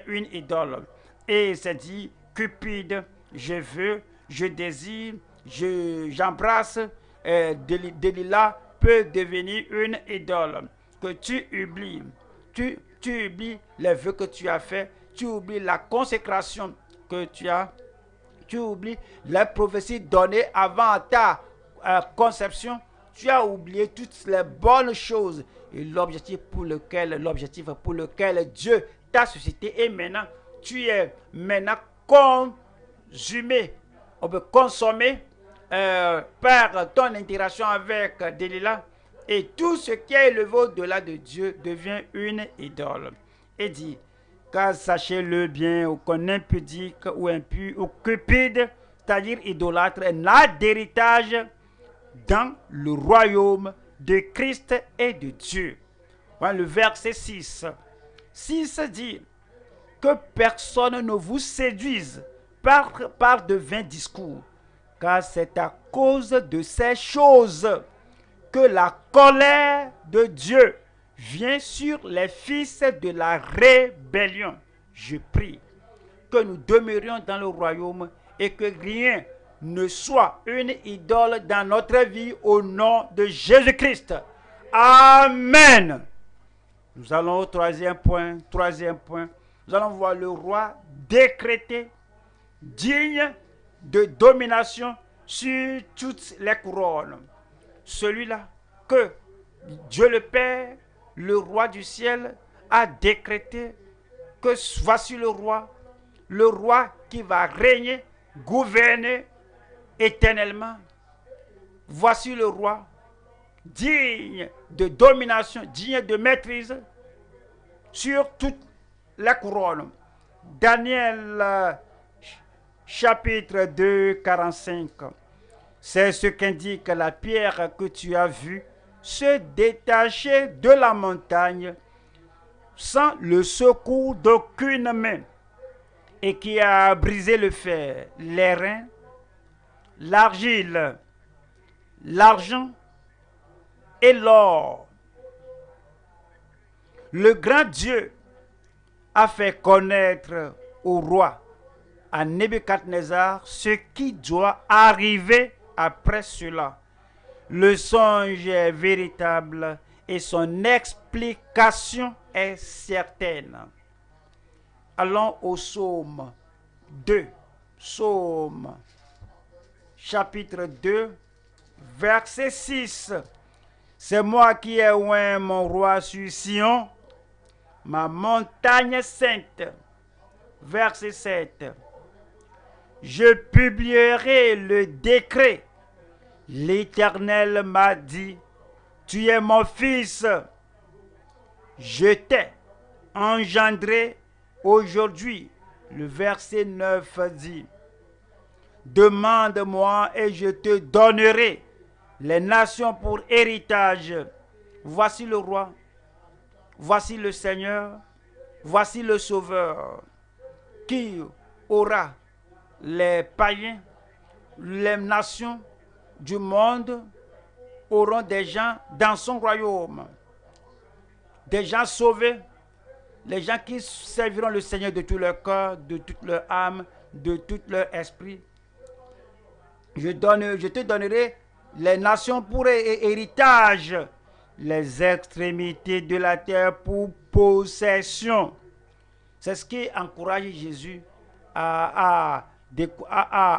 une idole. Et c'est dit, cupide, je veux, je désire, j'embrasse, Delilah peut devenir une idole. Que tu oublies, tu oublies les vœux que tu as faits, tu oublies la consécration que tu as, tu oublies les prophéties données avant ta conception, tu as oublié toutes les bonnes choses et l'objectif pour lequel Dieu t'a suscité. Et maintenant, tu es maintenant consommé par ton interaction avec Delilah. Et tout ce qui est élevé au-delà de Dieu devient une idole. Et dit, car sachez-le bien, aucun impudique ou impur ou cupide, c'est-à-dire idolâtre, n'a d'héritage dans le royaume de Christ et de Dieu. Voilà le verset 6. 6 dit que personne ne vous séduise par de vains discours, car c'est à cause de ces choses que la colère de Dieu vient sur les fils de la rébellion. Je prie que nous demeurions dans le royaume et que rien ne soit une idole dans notre vie au nom de Jésus-Christ. Amen. Nous allons au troisième point. Nous allons voir le roi décrété, digne de domination sur toutes les couronnes. Celui-là que Dieu le Père, le roi du ciel, a décrété que voici le roi qui va régner, gouverner éternellement. Voici le roi digne de domination, digne de maîtrise sur toute la couronne. Daniel chapitre 2, 45. C'est ce qu'indique la pierre que tu as vue se détacher de la montagne sans le secours d'aucune main et qui a brisé le fer, l'airain, l'argile, l'argent et l'or. Le grand Dieu a fait connaître au roi, à Nebuchadnezzar, ce qui doit arriver après cela. Le songe est véritable et son explication est certaine. Allons au psaume 2. Psaume chapitre 2, verset 6. C'est moi qui ai oint mon roi sur Sion, ma montagne sainte. Verset 7. Je publierai le décret. L'Éternel m'a dit, tu es mon fils. Je t'ai engendré aujourd'hui. Le verset 9 dit, demande-moi et je te donnerai les nations pour héritage. Voici le roi, voici le Seigneur, voici le Sauveur qui aura les païens, les nations du monde auront des gens dans son royaume, des gens sauvés, les gens qui serviront le Seigneur de tout leur cœur, de toute leur âme, de tout leur esprit. Je te donnerai les nations pour héritage, les extrémités de la terre pour possession. C'est ce qui encourage Jésus à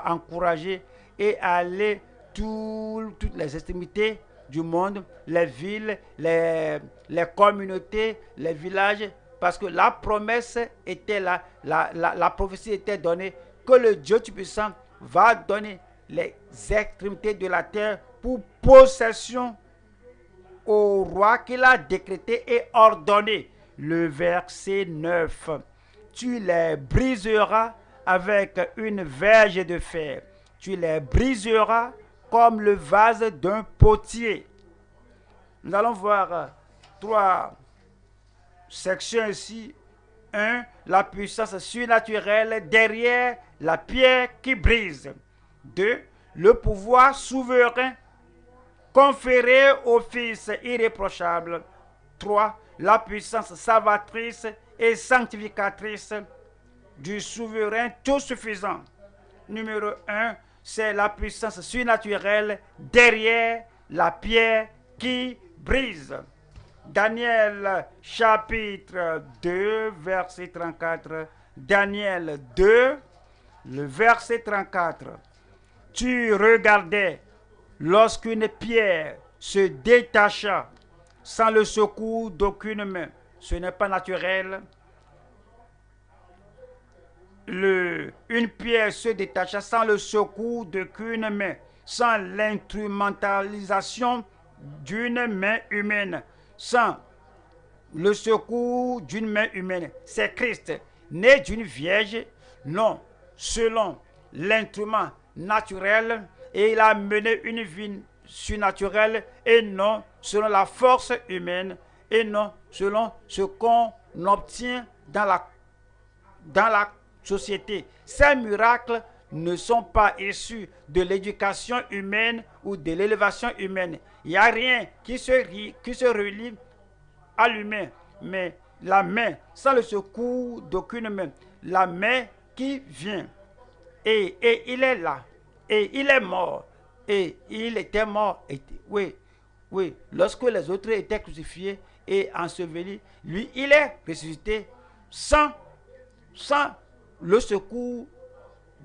encourager et à aller toutes les extrémités du monde, les villes, les communautés, les villages, parce que la promesse était là, la prophétie était donnée, que le Dieu Tout-Puissant va donner les extrémités de la terre pour possession au roi qu'il a décrété et ordonné. Le verset 9. Tu les briseras avec une verge de fer. Tu les briseras comme le vase d'un potier. Nous allons voir trois sections ici. 1. La puissance surnaturelle derrière la pierre qui brise. 2. Le pouvoir souverain conféré au Fils irréprochable. 3. La puissance salvatrice et sanctificatrice du souverain tout suffisant. Numéro 1, c'est la puissance surnaturelle derrière la pierre qui brise. Daniel chapitre 2, verset 34. Daniel 2, le verset 34. Tu regardais lorsqu'une pierre se détacha sans le secours d'aucune main. Ce n'est pas naturel. Une pierre se détacha sans le secours d'aucune main, sans l'instrumentalisation d'une main humaine, sans le secours d'une main humaine. C'est Christ, né d'une vierge, non selon l'instrument naturel, et il a mené une vie surnaturelle et non selon la force humaine et non selon ce qu'on obtient dans la société. Ces miracles ne sont pas issus de l'éducation humaine ou de l'élévation humaine. Il n'y a rien qui se relie à l'humain, mais la main, sans le secours d'aucune main, la main qui vient, et il est là, et il est mort, et il était mort, oui, lorsque les autres étaient crucifiés et ensevelis, lui, il est ressuscité sans le secours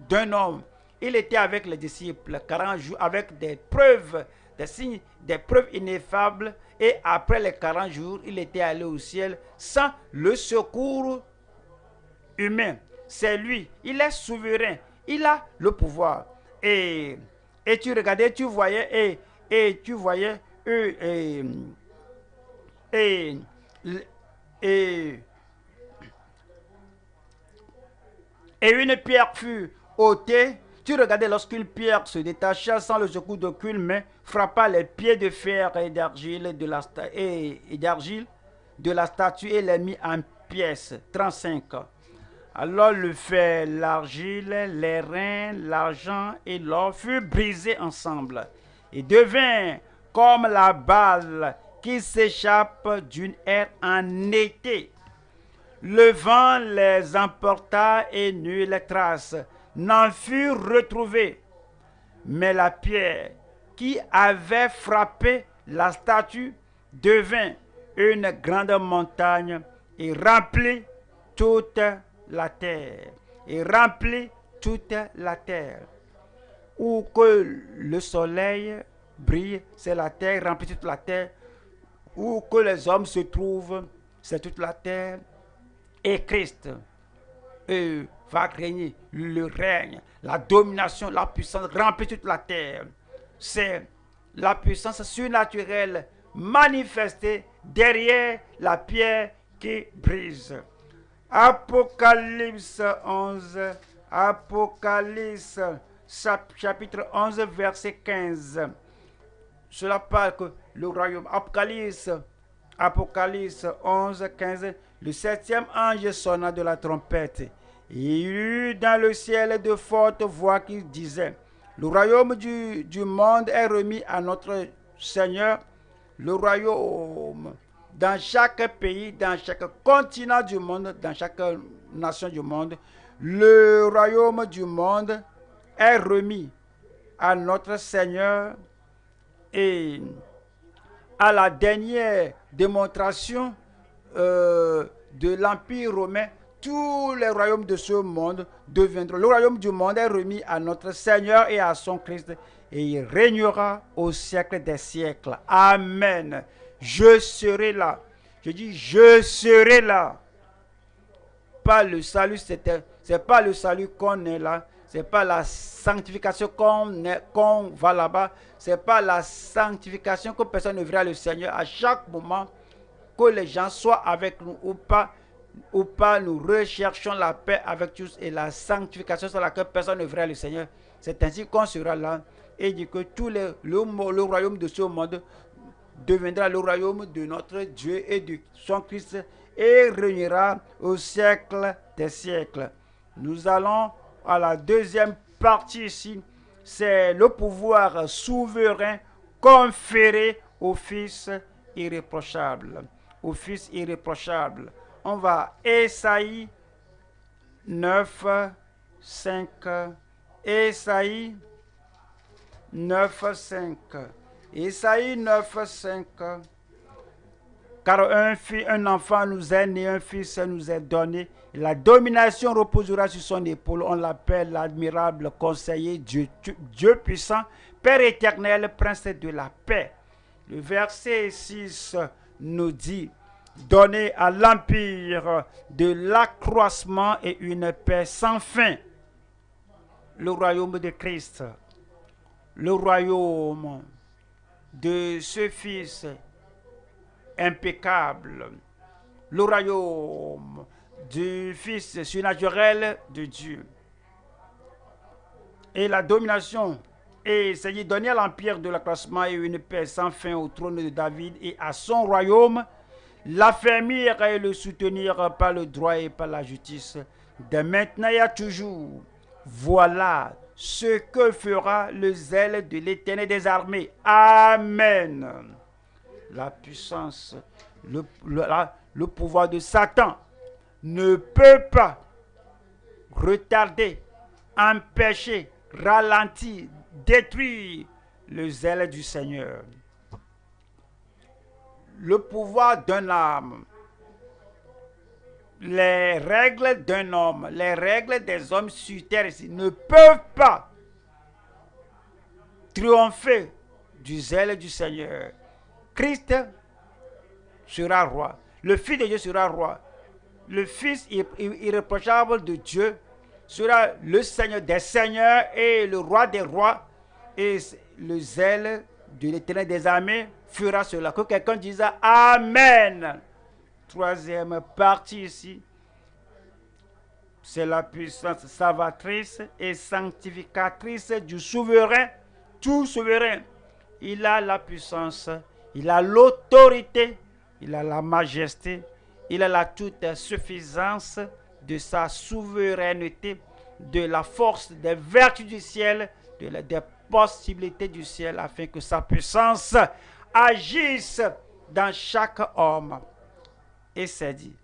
d'un homme. Il était avec les disciples 40 jours avec des preuves, des signes, des preuves ineffables. Et après les 40 jours, il était allé au ciel sans le secours humain. C'est lui, il est souverain, il a le pouvoir. Et tu regardais, tu voyais, et tu voyais, et, et, et une pierre fut ôtée. Tu regardais lorsqu'une pierre se détacha sans le secours d'aucune main, frappa les pieds de fer et d'argile de la statue et les mit en pièces. 35. Alors le fer, l'argile, les reins, l'argent et l'or furent brisés ensemble et devint comme la balle qui s'échappe d'une aire en été. Le vent les emporta et nulle trace n'en fut retrouvée. Mais la pierre qui avait frappé la statue devint une grande montagne et remplit toute la terre. Et remplit toute la terre. Où que le soleil brille, c'est la terre, remplit toute la terre. Où que les hommes se trouvent, c'est toute la terre. Et Christ va régner, le règne, la domination, la puissance remplit toute la terre. C'est la puissance surnaturelle manifestée derrière la pierre qui brise. Apocalypse 11, Apocalypse chapitre 11, verset 15. Cela parle que le royaume. Apocalypse 11, 15. Le septième ange sonna de la trompette. Et il y eut dans le ciel de fortes voix qui disaient: le royaume du monde est remis à notre Seigneur. Le royaume dans chaque pays, dans chaque continent du monde, dans chaque nation du monde, le royaume du monde est remis à notre Seigneur. Et à la dernière démonstration de l'Empire romain, tous les royaumes de ce monde deviendront. Le royaume du monde est remis à notre Seigneur et à son Christ, et il régnera au siècle des siècles. Amen. Je serai là. Je dis, je serai là. Pas le salut, c'est pas le salut qu'on est là. C'est pas la sanctification qu'on va là-bas. C'est pas la sanctification que personne ne verra le Seigneur. À chaque moment, que les gens soient avec nous ou pas, nous recherchons la paix avec tous et la sanctification sur laquelle personne ne verra le Seigneur. C'est ainsi qu'on sera là. Et il dit que le royaume de ce monde deviendra le royaume de notre Dieu et de son Christ et régnera au siècle des siècles. Nous allons à la deuxième partie ici. C'est le pouvoir souverain conféré au Fils irréprochable. Au Fils irréprochable. On va Ésaïe 9, 5. Ésaïe 9, 5. Ésaïe 9, 5. Car un enfant nous est né, un fils nous est donné. La domination reposera sur son épaule. On l'appelle l'admirable conseiller, Dieu puissant, Père éternel, prince de la paix. Le verset 6 nous dit: donner à l'empire de l'accroissement et une paix sans fin. Le royaume de Christ, le royaume de ce Fils impeccable, le royaume du Fils surnaturel de Dieu. Et la domination et c'est donner à l'empire de l'accroissement et une paix sans fin au trône de David et à son royaume, l'affermir et le soutenir par le droit et par la justice, de maintenant et à toujours. Voilà ce que fera le zèle de l'Éternel des armées. Amen. La puissance, le pouvoir de Satan ne peut pas retarder, empêcher, ralentir, détruire le zèle du Seigneur. Le pouvoir d'un homme, les règles d'un homme, les règles des hommes sur terre ici ne peuvent pas triompher du zèle du Seigneur. Christ sera roi. Le Fils de Dieu sera roi. Le Fils irréprochable de Dieu sera le Seigneur des seigneurs et le roi des rois. Et le zèle de l'Éternel des armées fera cela. Que quelqu'un dise Amen. Troisième partie ici, c'est la puissance salvatrice et sanctificatrice du souverain, tout souverain. Il a la puissance, il a l'autorité, il a la majesté, il a la toute suffisance de sa souveraineté, de la force, des vertus du ciel, des possibilités du ciel, afin que sa puissance agisse dans chaque homme. Et c'est dit.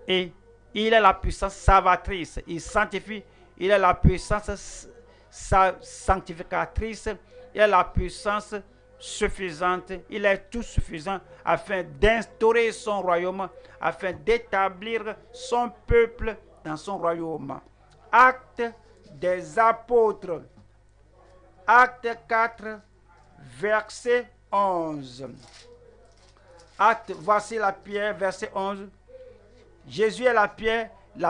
Et il a la puissance salvatrice, il sanctifie, il a la puissance sanctificatrice, il a la puissance suffisante, il est tout suffisant afin d'instaurer son royaume, afin d'établir son peuple dans son royaume. Acte des apôtres, acte 4, verset 11. Acte, voici la pierre, verset 11. Jésus est la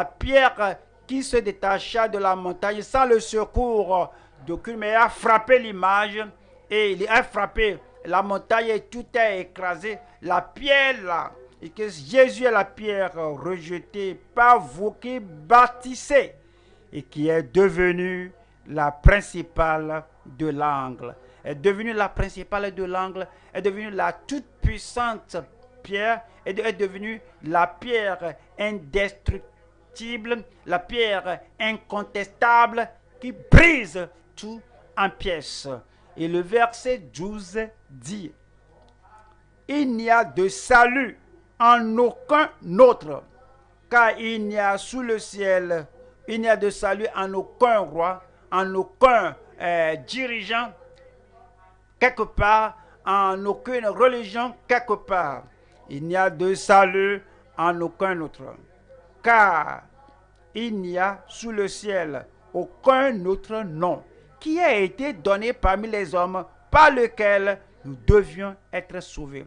pierre qui se détacha de la montagne sans le secours d'aucune, mais a frappé l'image et il a frappé la montagne et tout est écrasé. La pierre là, et que Jésus est la pierre rejetée par vous qui bâtissez et qui est devenue la principale de l'angle. Est devenue la principale de l'angle, est devenue la toute puissante pierre, est devenue la pierre indestructible, la pierre incontestable qui brise tout en pièces. Et le verset 12 dit, il n'y a de salut en aucun autre, car il n'y a sous le ciel, il n'y a de salut en aucun roi, en aucun dirigeant, quelque part, en aucune religion, quelque part. Il n'y a de salut en aucun autre. Car il n'y a sous le ciel aucun autre nom qui a été donné parmi les hommes par lequel nous devions être sauvés.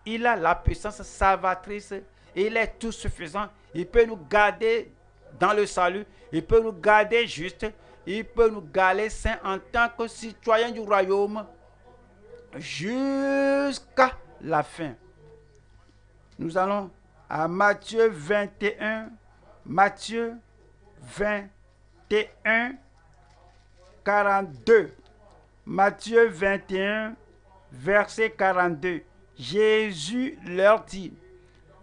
Il a la puissance salvatrice et il est tout suffisant. Il peut nous garder dans le salut, il peut nous garder juste, il peut nous garder saints en tant que citoyens du royaume jusqu'à la fin. Nous allons à Matthieu 21, Matthieu 21, 42. Matthieu 21, verset 42. Jésus leur dit,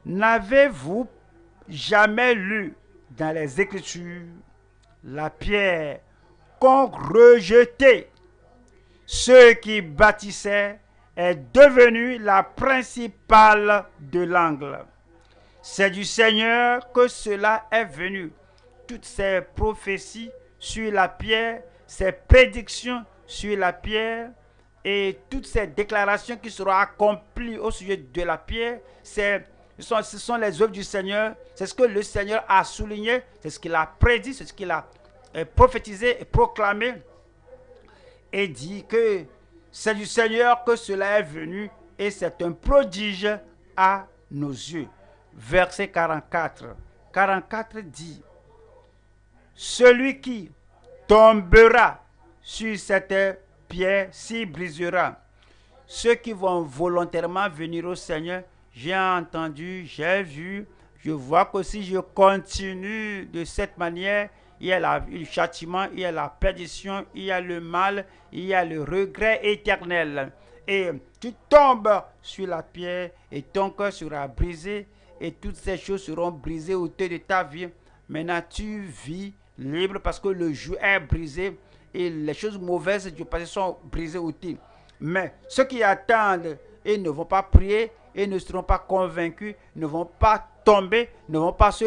n'avez-vous jamais lu dans les Écritures la pierre qu'ont rejetée ceux qui bâtissaient est devenue la principale de l'angle. C'est du Seigneur que cela est venu. Toutes ces prophéties sur la pierre, ces prédictions sur la pierre et toutes ces déclarations qui seront accomplies au sujet de la pierre, ce sont les œuvres du Seigneur. C'est ce que le Seigneur a souligné, c'est ce qu'il a prédit, c'est ce qu'il a prophétisé et proclamé et dit que c'est du Seigneur que cela est venu et c'est un prodige à nos yeux. Verset 44. 44 dit, celui qui tombera sur cette pierre s'y brisera. Ceux qui vont volontairement venir au Seigneur, j'ai entendu, j'ai vu, je vois que si je continue de cette manière, il y a le châtiment, il y a la perdition, il y a le mal, il y a le regret éternel. Et tu tombes sur la pierre et ton cœur sera brisé et toutes ces choses seront brisées autour de ta vie. Maintenant, tu vis libre parce que le joug est brisé et les choses mauvaises du passé sont brisées aussi. Mais ceux qui attendent et ne vont pas prier et ne seront pas convaincus, ne vont pas tomber, ne vont pas se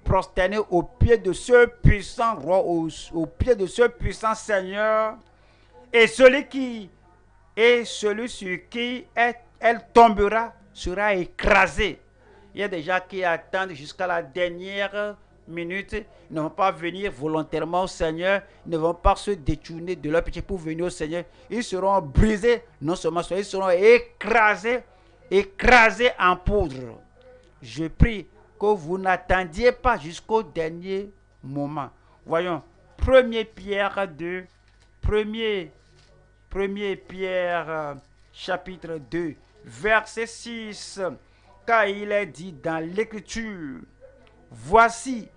prosterner au pied de ce puissant roi, au pied de ce puissant Seigneur. Et celui sur qui elle tombera sera écrasé. Il y a des gens qui attendent jusqu'à la dernière minute. Ils ne vont pas venir volontairement au Seigneur. Ils ne vont pas se détourner de leur péché pour venir au Seigneur. Ils seront brisés, non seulement ils seront écrasés en poudre. Je prie que vous n'attendiez pas jusqu'au dernier moment. Voyons, 1 Pierre 2, 1 Pierre chapitre 2, verset 6, car il est dit dans l'Écriture, voici,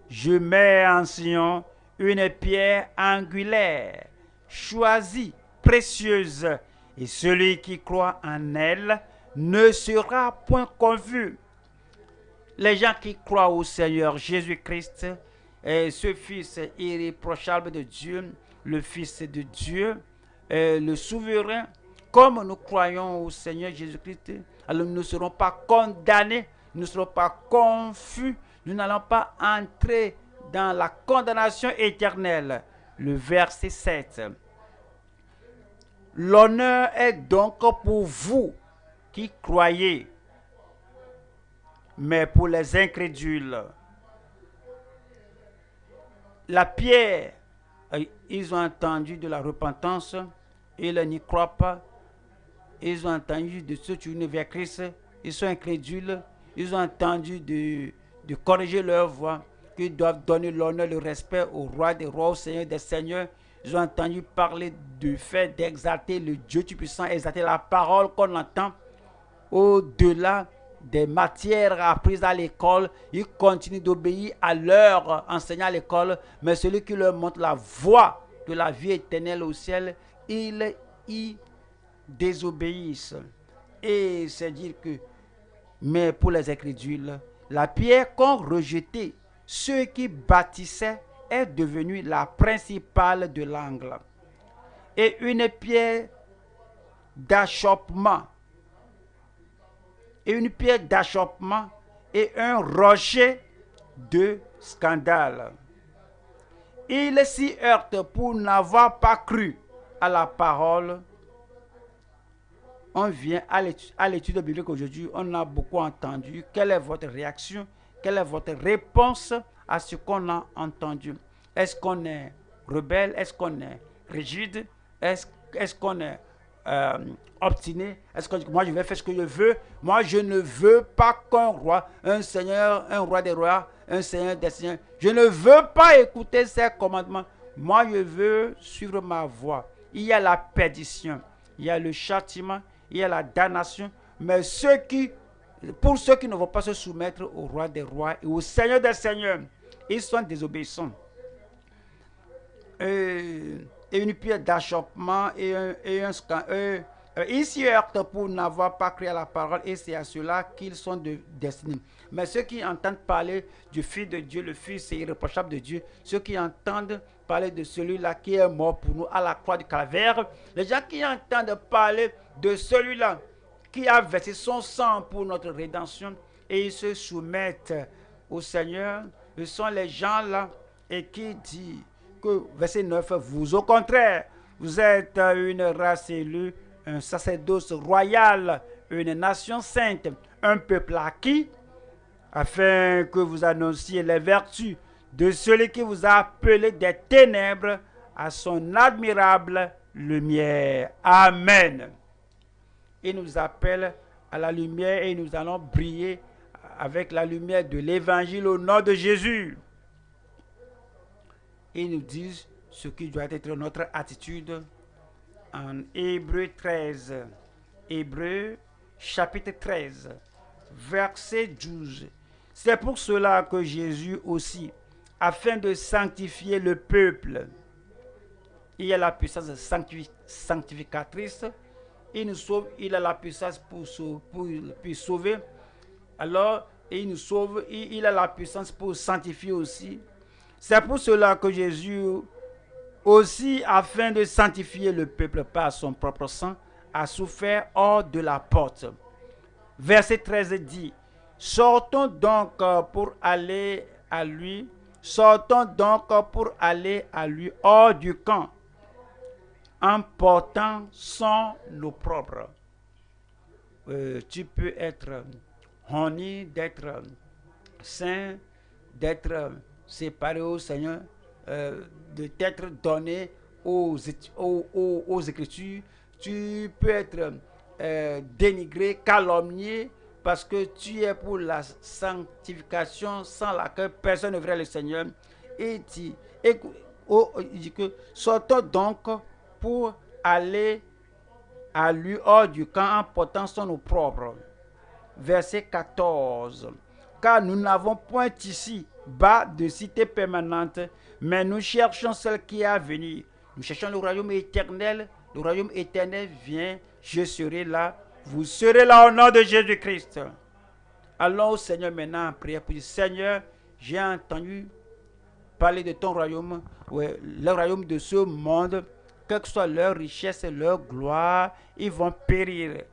je mets en Sion une pierre angulaire, choisie, précieuse, et celui qui croit en elle ne sera point confus. Les gens qui croient au Seigneur Jésus-Christ, ce Fils irréprochable de Dieu, le Fils de Dieu, le souverain, comme nous croyons au Seigneur Jésus-Christ, alors nous ne serons pas condamnés, nous ne serons pas confus, nous n'allons pas entrer dans la condamnation éternelle. Le verset 7. L'honneur est donc pour vous qui croyez, mais pour les incrédules, la pierre, ils ont entendu de la repentance, ils n'y croient pas. Ils ont entendu de se tourner vers Christ, ils sont incrédules, ils ont entendu de corriger leur voix, qu'ils doivent donner l'honneur, le respect au roi des rois, au Seigneur des seigneurs. Ils ont entendu parler du fait d'exalter le Dieu Tout-Puissant, exalter la parole qu'on entend au-delà des matières apprises à l'école. Ils continuent d'obéir à leur enseignant à l'école, mais celui qui leur montre la voie de la vie éternelle au ciel, ils y désobéissent. Et c'est dire que, mais pour les incrédules, la pierre qu'ont rejetée ceux qui bâtissaient est devenue la principale de l'angle et une pierre d'achoppement et un rocher de scandale. Ils s'y heurtent pour n'avoir pas cru à la parole. On vient à l'étude biblique aujourd'hui, on a beaucoup entendu. Quelle est votre réaction? Quelle est votre réponse à ce qu'on a entendu? Est-ce qu'on est rebelle? Est-ce qu'on est rigide? Est-ce qu'on est obstiné? Est-ce que moi je vais faire ce que je veux? Moi je ne veux pas qu'un roi, un seigneur, un roi des rois, un seigneur des seigneurs, je ne veux pas écouter ses commandements. Moi je veux suivre ma voie. Il y a la perdition, il y a le châtiment, il y a la damnation, mais pour ceux qui ne vont pas se soumettre au roi des rois et au Seigneur des seigneurs, ils sont désobéissants. Et une pierre d'achoppement et un scandale. Ils s'y heurtent pour n'avoir pas cru à la parole et c'est à cela qu'ils sont destinés. Mais ceux qui entendent parler du Fils de Dieu, le Fils irréprochable de Dieu, ceux qui entendent parler de celui-là qui est mort pour nous à la croix du calvaire, les gens qui entendent parler de celui-là qui a versé son sang pour notre rédemption et ils se soumettent au Seigneur, ce sont les gens-là et qui disent que, verset 9, vous au contraire, vous êtes une race élue, un sacerdoce royal, une nation sainte, un peuple acquis, afin que vous annonciez les vertus de celui qui vous a appelé des ténèbres à son admirable lumière. Amen. Il nous appelle à la lumière et nous allons briller avec la lumière de l'évangile au nom de Jésus. Ils nous disent ce qui doit être notre attitude en Hébreux 13. Hébreux chapitre 13, verset 12. C'est pour cela que Jésus aussi, afin de sanctifier le peuple, il a la puissance sanctificatrice, il nous sauve, il a la puissance pour sauver, alors il nous sauve, il a la puissance pour sanctifier aussi. C'est pour cela que Jésus, aussi afin de sanctifier le peuple par son propre sang, a souffert hors de la porte. Verset 13 dit, sortons donc pour aller à lui, sortons donc pour aller à lui hors du camp, en portant son eau propre. Tu peux être honni, d'être saint, d'être séparé au Seigneur, de t'être donné aux Écritures. Tu peux être dénigré, calomnié, parce que tu es pour la sanctification sans laquelle personne ne verra le Seigneur. Et il dit que sortons donc pour aller à lui hors du camp en portant son eau propre. Verset 14. Car nous n'avons point ici bas de cité permanente, mais nous cherchons celle qui est à venir. Nous cherchons le royaume éternel. Le royaume éternel vient, je serai là, vous serez là au nom de Jésus-Christ. Allons au Seigneur maintenant en prière pour dire, Seigneur, j'ai entendu parler de ton royaume, le royaume de ce monde, quelle que soit leur richesse et leur gloire, ils vont périr.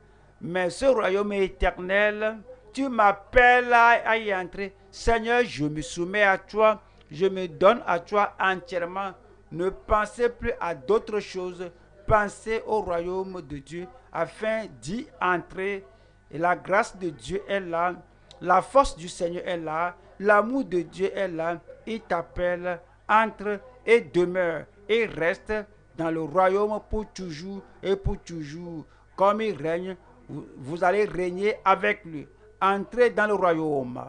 Mais ce royaume éternel, tu m'appelles à y entrer. Seigneur, je me soumets à toi, je me donne à toi entièrement. Ne pensez plus à d'autres choses, pensez au royaume de Dieu afin d'y entrer. Et la grâce de Dieu est là, la force du Seigneur est là, l'amour de Dieu est là. Il t'appelle, entre et demeure et reste dans le royaume pour toujours et pour toujours. Comme il règne, vous allez régner avec lui. Entrez dans le royaume.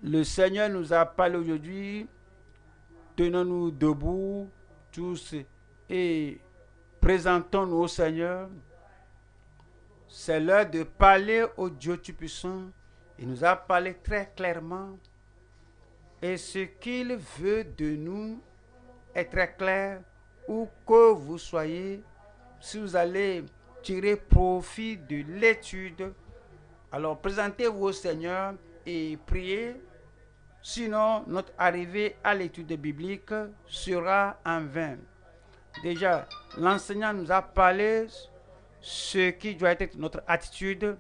Le Seigneur nous a parlé aujourd'hui. Tenons-nous debout tous et présentons-nous au Seigneur. C'est l'heure de parler au Dieu Tout-Puissant. Il nous a parlé très clairement. Et ce qu'il veut de nous est très clair. Où que vous soyez, si vous allez tirer profit de l'étude, alors présentez-vous au Seigneur et priez. Sinon, notre arrivée à l'étude biblique sera en vain. Déjà, l'enseignant nous a parlé ce qui doit être notre attitude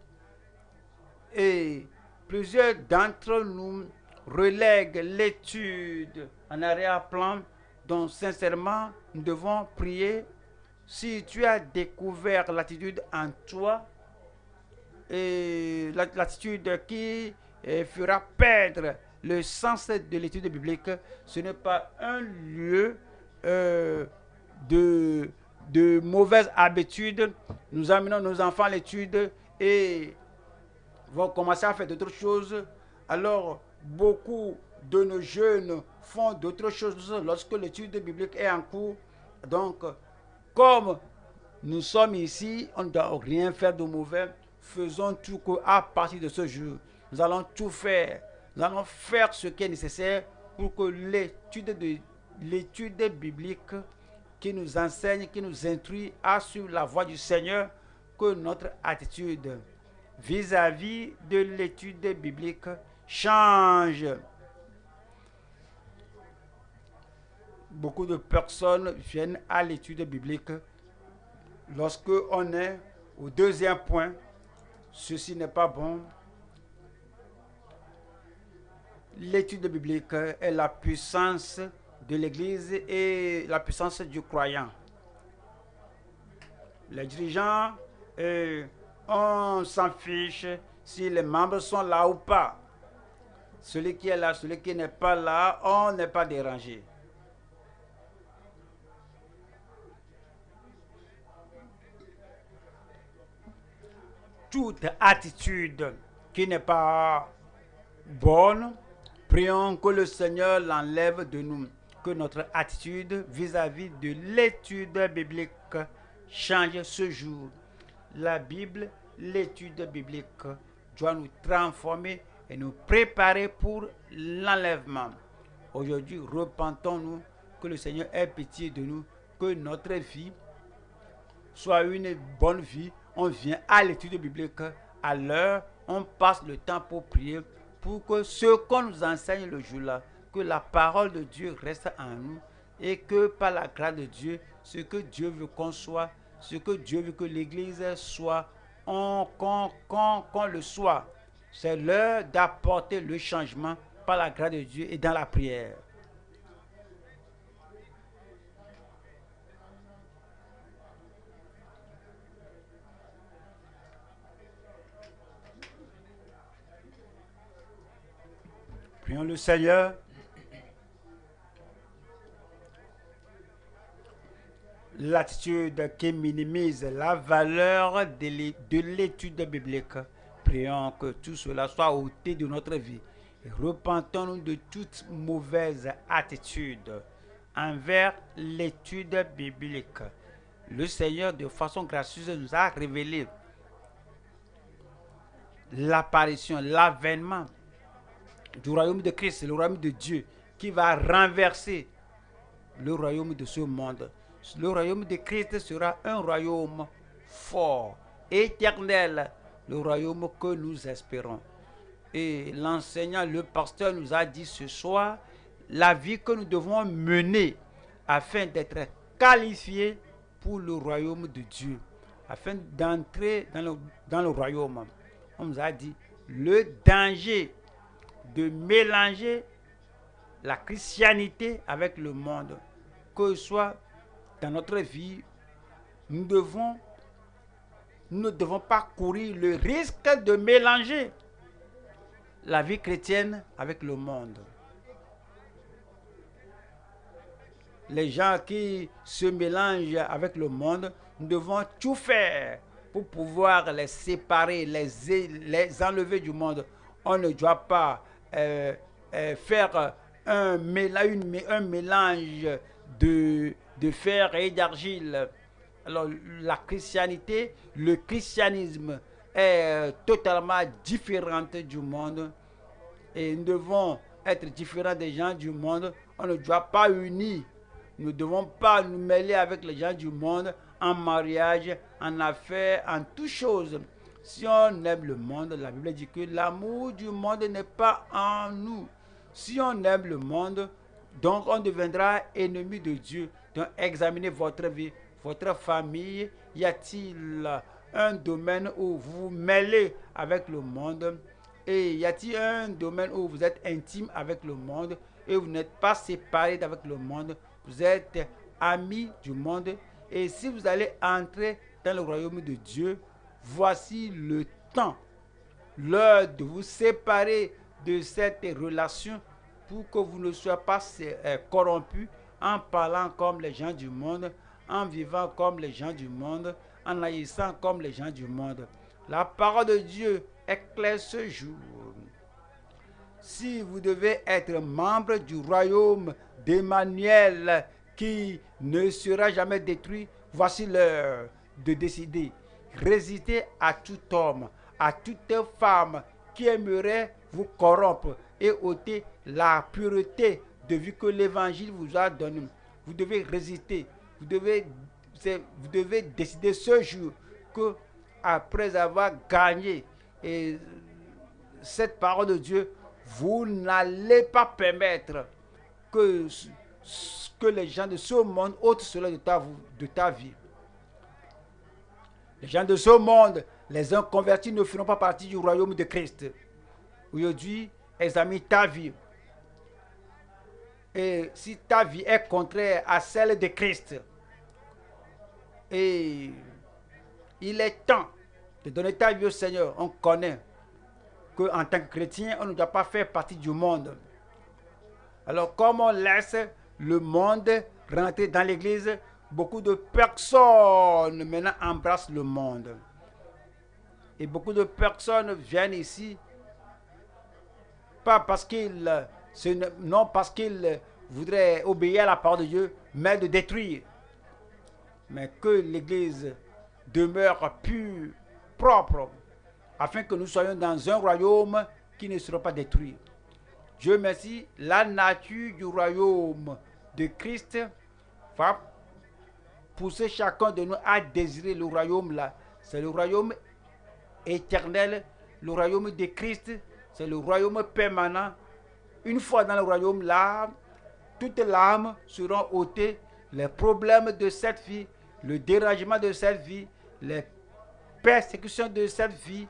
et plusieurs d'entre nous relèguent l'étude en arrière-plan. Donc, sincèrement, nous devons prier. Si tu as découvert l'attitude en toi, et l'attitude qui fera perdre le sens de l'étude biblique, ce n'est pas un lieu de mauvaises habitudes. Nous amenons nos enfants à l'étude et vont commencer à faire d'autres choses. Alors, beaucoup de nos jeunes font d'autres choses lorsque l'étude biblique est en cours. Donc, comme nous sommes ici, on ne doit rien faire de mauvais. Faisons tout qu'à partir de ce jour, nous allons tout faire. Nous allons faire ce qui est nécessaire pour que l'étude biblique qui nous enseigne, qui nous instruit à suivre la voie du Seigneur, que notre attitude vis-à-vis de l'étude biblique change. Beaucoup de personnes viennent à l'étude biblique lorsque on est au deuxième point. Ceci n'est pas bon. L'étude biblique est la puissance de l'Église et la puissance du croyant. Les dirigeants, on s'en fiche si les membres sont là ou pas. Celui qui est là, celui qui n'est pas là, on n'est pas dérangé. Toute attitude qui n'est pas bonne, prions que le Seigneur l'enlève de nous, que notre attitude vis-à-vis de l'étude biblique change ce jour. La Bible, l'étude biblique doit nous transformer et nous préparer pour l'enlèvement. Aujourd'hui, repentons-nous Que le Seigneur ait pitié de nous, que notre vie soit une bonne vie. On vient à l'étude biblique à l'heure, on passe le temps pour prier, pour que ce qu'on nous enseigne le jour-là, que la parole de Dieu reste en nous et que par la grâce de Dieu, ce que Dieu veut qu'on soit, ce que Dieu veut que l'Église soit, qu'on le soit. C'est l'heure d'apporter le changement par la grâce de Dieu et dans la prière. Prions le Seigneur. L'attitude qui minimise la valeur de l'étude biblique. Prions que tout cela soit ôté de notre vie. Et repentons-nous de toute mauvaise attitude envers l'étude biblique. Le Seigneur, de façon gracieuse, nous a révélé l'apparition, l'avènement du royaume de Christ, le royaume de Dieu, qui va renverser le royaume de ce monde. Le royaume de Christ sera un royaume fort, éternel, le royaume que nous espérons. Et l'enseignant, le pasteur nous a dit ce soir la vie que nous devons mener afin d'être qualifiés pour le royaume de Dieu, afin d'entrer dans le royaume. On nous a dit le danger de mélanger la christianité avec le monde, que ce soit dans notre vie, nous ne devons pas courir le risque de mélanger la vie chrétienne avec le monde. Les gens qui se mélangent avec le monde, nous devons tout faire pour pouvoir les séparer, les enlever du monde. On ne doit pas faire un mélange de fer et d'argile. Alors la christianité, le christianisme est totalement différent du monde et nous devons être différents des gens du monde. On ne doit pas unir. Nous ne devons pas nous mêler avec les gens du monde en mariage, en affaires, en toutes choses. Si on aime le monde, la Bible dit que l'amour du monde n'est pas en nous. Si on aime le monde, donc on deviendra ennemi de Dieu. Donc examinez votre vie, votre famille. Y a-t-il un domaine où vous vous mêlez avec le monde? Et y a-t-il un domaine où vous êtes intime avec le monde et vous n'êtes pas séparé d'avec le monde? Vous êtes amis du monde. Et si vous allez entrer dans le royaume de Dieu, voici le temps, l'heure de vous séparer de cette relation pour que vous ne soyez pas corrompus en parlant comme les gens du monde, en vivant comme les gens du monde, en agissant comme les gens du monde. La parole de Dieu éclaire ce jour. Si vous devez être membre du royaume d'Emmanuel qui ne sera jamais détruit, voici l'heure de décider. Résistez à tout homme, à toute femme qui aimerait vous corrompre et ôter la pureté de vie que l'évangile vous a donnée. Vous devez résister. Vous devez décider ce jour que après avoir gagné cette parole de Dieu, vous n'allez pas permettre que les gens de ce monde ôtent cela de ta vie. Les gens de ce monde, les inconvertis ne feront pas partie du royaume de Christ. Aujourd'hui, examine ta vie. Et si ta vie est contraire à celle de Christ, et il est temps de donner ta vie au Seigneur. On connaît qu'en tant que chrétien, on ne doit pas faire partie du monde. Alors, comme on laisse le monde rentrer dans l'église, beaucoup de personnes maintenant embrassent le monde. Et beaucoup de personnes viennent ici, pas parce qu'ils voudraient obéir à la parole de Dieu, mais de détruire. Mais que l'église demeure pure, propre, afin que nous soyons dans un royaume qui ne sera pas détruit. Dieu merci, la nature du royaume de Christ va pousser chacun de nous à désirer le royaume là. C'est le royaume éternel, le royaume de Christ, c'est le royaume permanent. Une fois dans le royaume là, toutes les larmes seront ôtées, les problèmes de cette vie, le dérangement de cette vie, les persécutions de cette vie,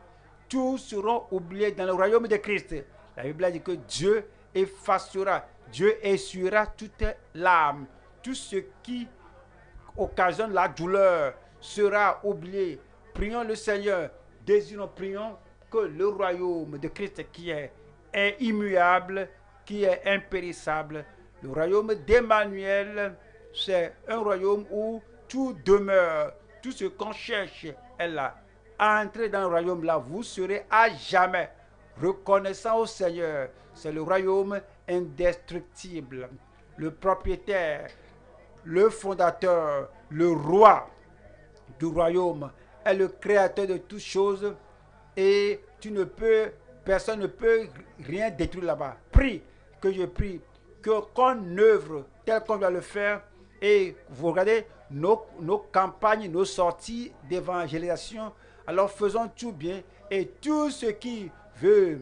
tous seront oubliés dans le royaume de Christ. La Bible a dit que Dieu effacera, Dieu essuiera toute larmes, tout ce qui occasionne la douleur sera oublié. Prions le Seigneur, désirons, prions que le royaume de Christ qui est immuable, qui est impérissable, le royaume d'Emmanuel, c'est un royaume où tout demeure, tout ce qu'on cherche est là. Entrez dans le royaume là, vous serez à jamais reconnaissant au Seigneur. C'est le royaume indestructible, le propriétaire, le fondateur, le roi du royaume est le créateur de toutes choses et personne ne peut rien détruire là-bas. Prie, que je prie, qu'on œuvre tel qu'on doit le faire. Et vous regardez nos campagnes, nos sorties d'évangélisation, alors faisons tout bien et tout ce qui veut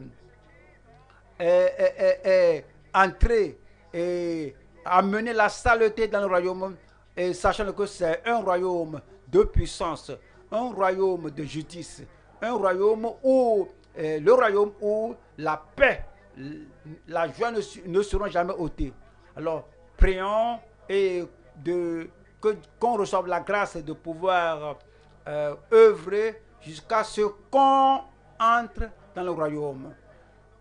entrer et amener la saleté dans le royaume, et sachant que c'est un royaume de puissance, un royaume de justice, un royaume où le royaume où la paix, la joie ne seront jamais ôtées. Alors prions et qu'on reçoive la grâce de pouvoir œuvrer jusqu'à ce qu'on entre dans le royaume.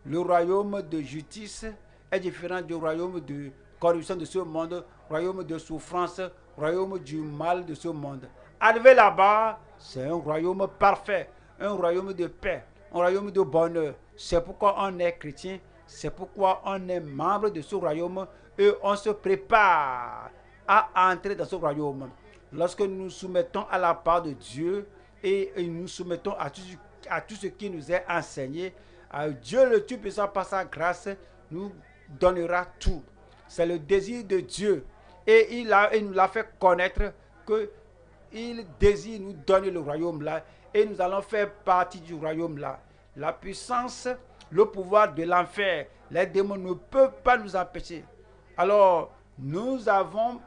Le royaume de justice est différent du royaume de corruption de ce monde, royaume de souffrance, royaume du mal de ce monde. Arrivé là-bas, c'est un royaume parfait, un royaume de paix, un royaume de bonheur. C'est pourquoi on est chrétien, c'est pourquoi on est membre de ce royaume et on se prépare à entrer dans ce royaume. Lorsque nous nous soumettons à la part de Dieu et nous soumettons à tout ce qui nous est enseigné, Dieu le Tout-Puissant par sa grâce nous donnera tout. C'est le désir de Dieu et il nous l'a fait connaître qu'il désire nous donner le royaume là et nous allons faire partie du royaume là. La puissance, le pouvoir de l'enfer, les démons ne peuvent pas nous empêcher. Alors nous avons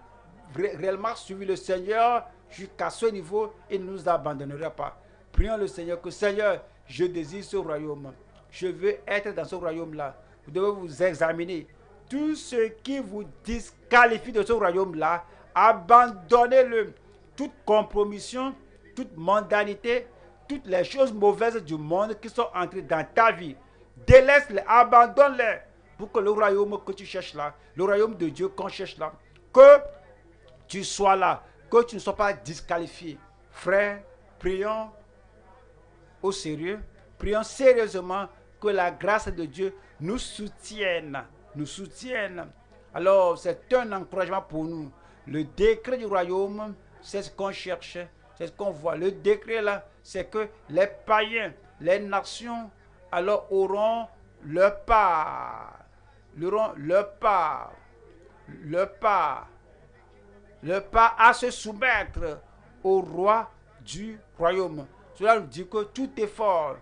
réellement suivi le Seigneur jusqu'à ce niveau et ne nous abandonnera pas. Prions le Seigneur que Seigneur, je désire ce royaume. Je veux être dans ce royaume-là. Vous devez vous examiner. Tout ce qui vous disqualifie de ce royaume-là, abandonnez-le. Toute compromission, toute mondanité, toutes les choses mauvaises du monde qui sont entrées dans ta vie, délaisse-les, abandonne-les pour que le royaume que tu cherches là, le royaume de Dieu qu'on cherche là, que tu sois là, que tu ne sois pas disqualifié. Frère, prions au sérieux, prions sérieusement que la grâce de Dieu nous soutienne. Alors, c'est un encouragement pour nous. Le décret du royaume, c'est ce qu'on cherche, c'est ce qu'on voit. Le décret là, c'est que les païens, les nations, alors auront leur part. Leur part à se soumettre au roi du royaume. Cela nous dit que tout effort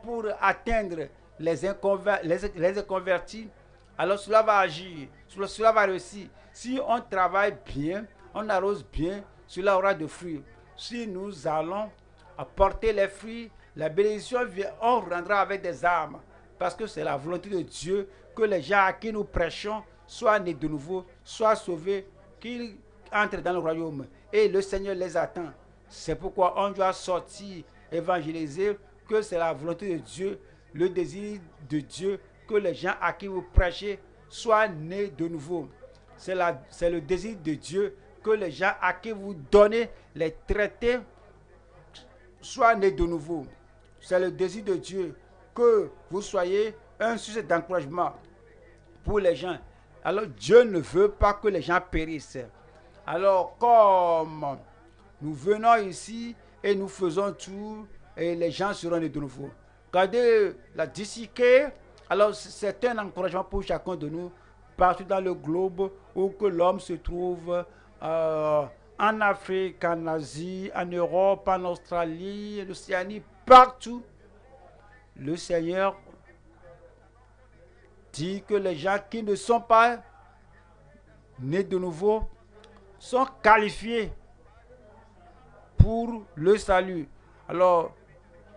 pour atteindre les inconvertis, alors cela va agir, cela va réussir. Si on travaille bien, on arrose bien, cela aura de fruits. Si nous allons apporter les fruits, la bénédiction vient, on rendra avec des armes. Parce que c'est la volonté de Dieu que les gens à qui nous prêchons soient nés de nouveau, soient sauvés, qu'ils entrent dans le royaume. Et le Seigneur les attend. C'est pourquoi on doit sortir, évangéliser, que c'est la volonté de Dieu, le désir de Dieu, que les gens à qui vous prêchez soient nés de nouveau. C'est le désir de Dieu que les gens à qui vous donnez les traités soient nés de nouveau. C'est le désir de Dieu que vous soyez un sujet d'encouragement pour les gens. Alors Dieu ne veut pas que les gens périssent. Alors comme nous venons ici et nous faisons tout et les gens seront nés de nouveau. Regardez la disciple. Alors c'est un encouragement pour chacun de nous partout dans le globe où que l'homme se trouve, en Afrique, en Asie, en Europe, en Australie, en Océanie, partout. Le Seigneur dit que les gens qui ne sont pas nés de nouveau sont qualifiés pour le salut. Alors,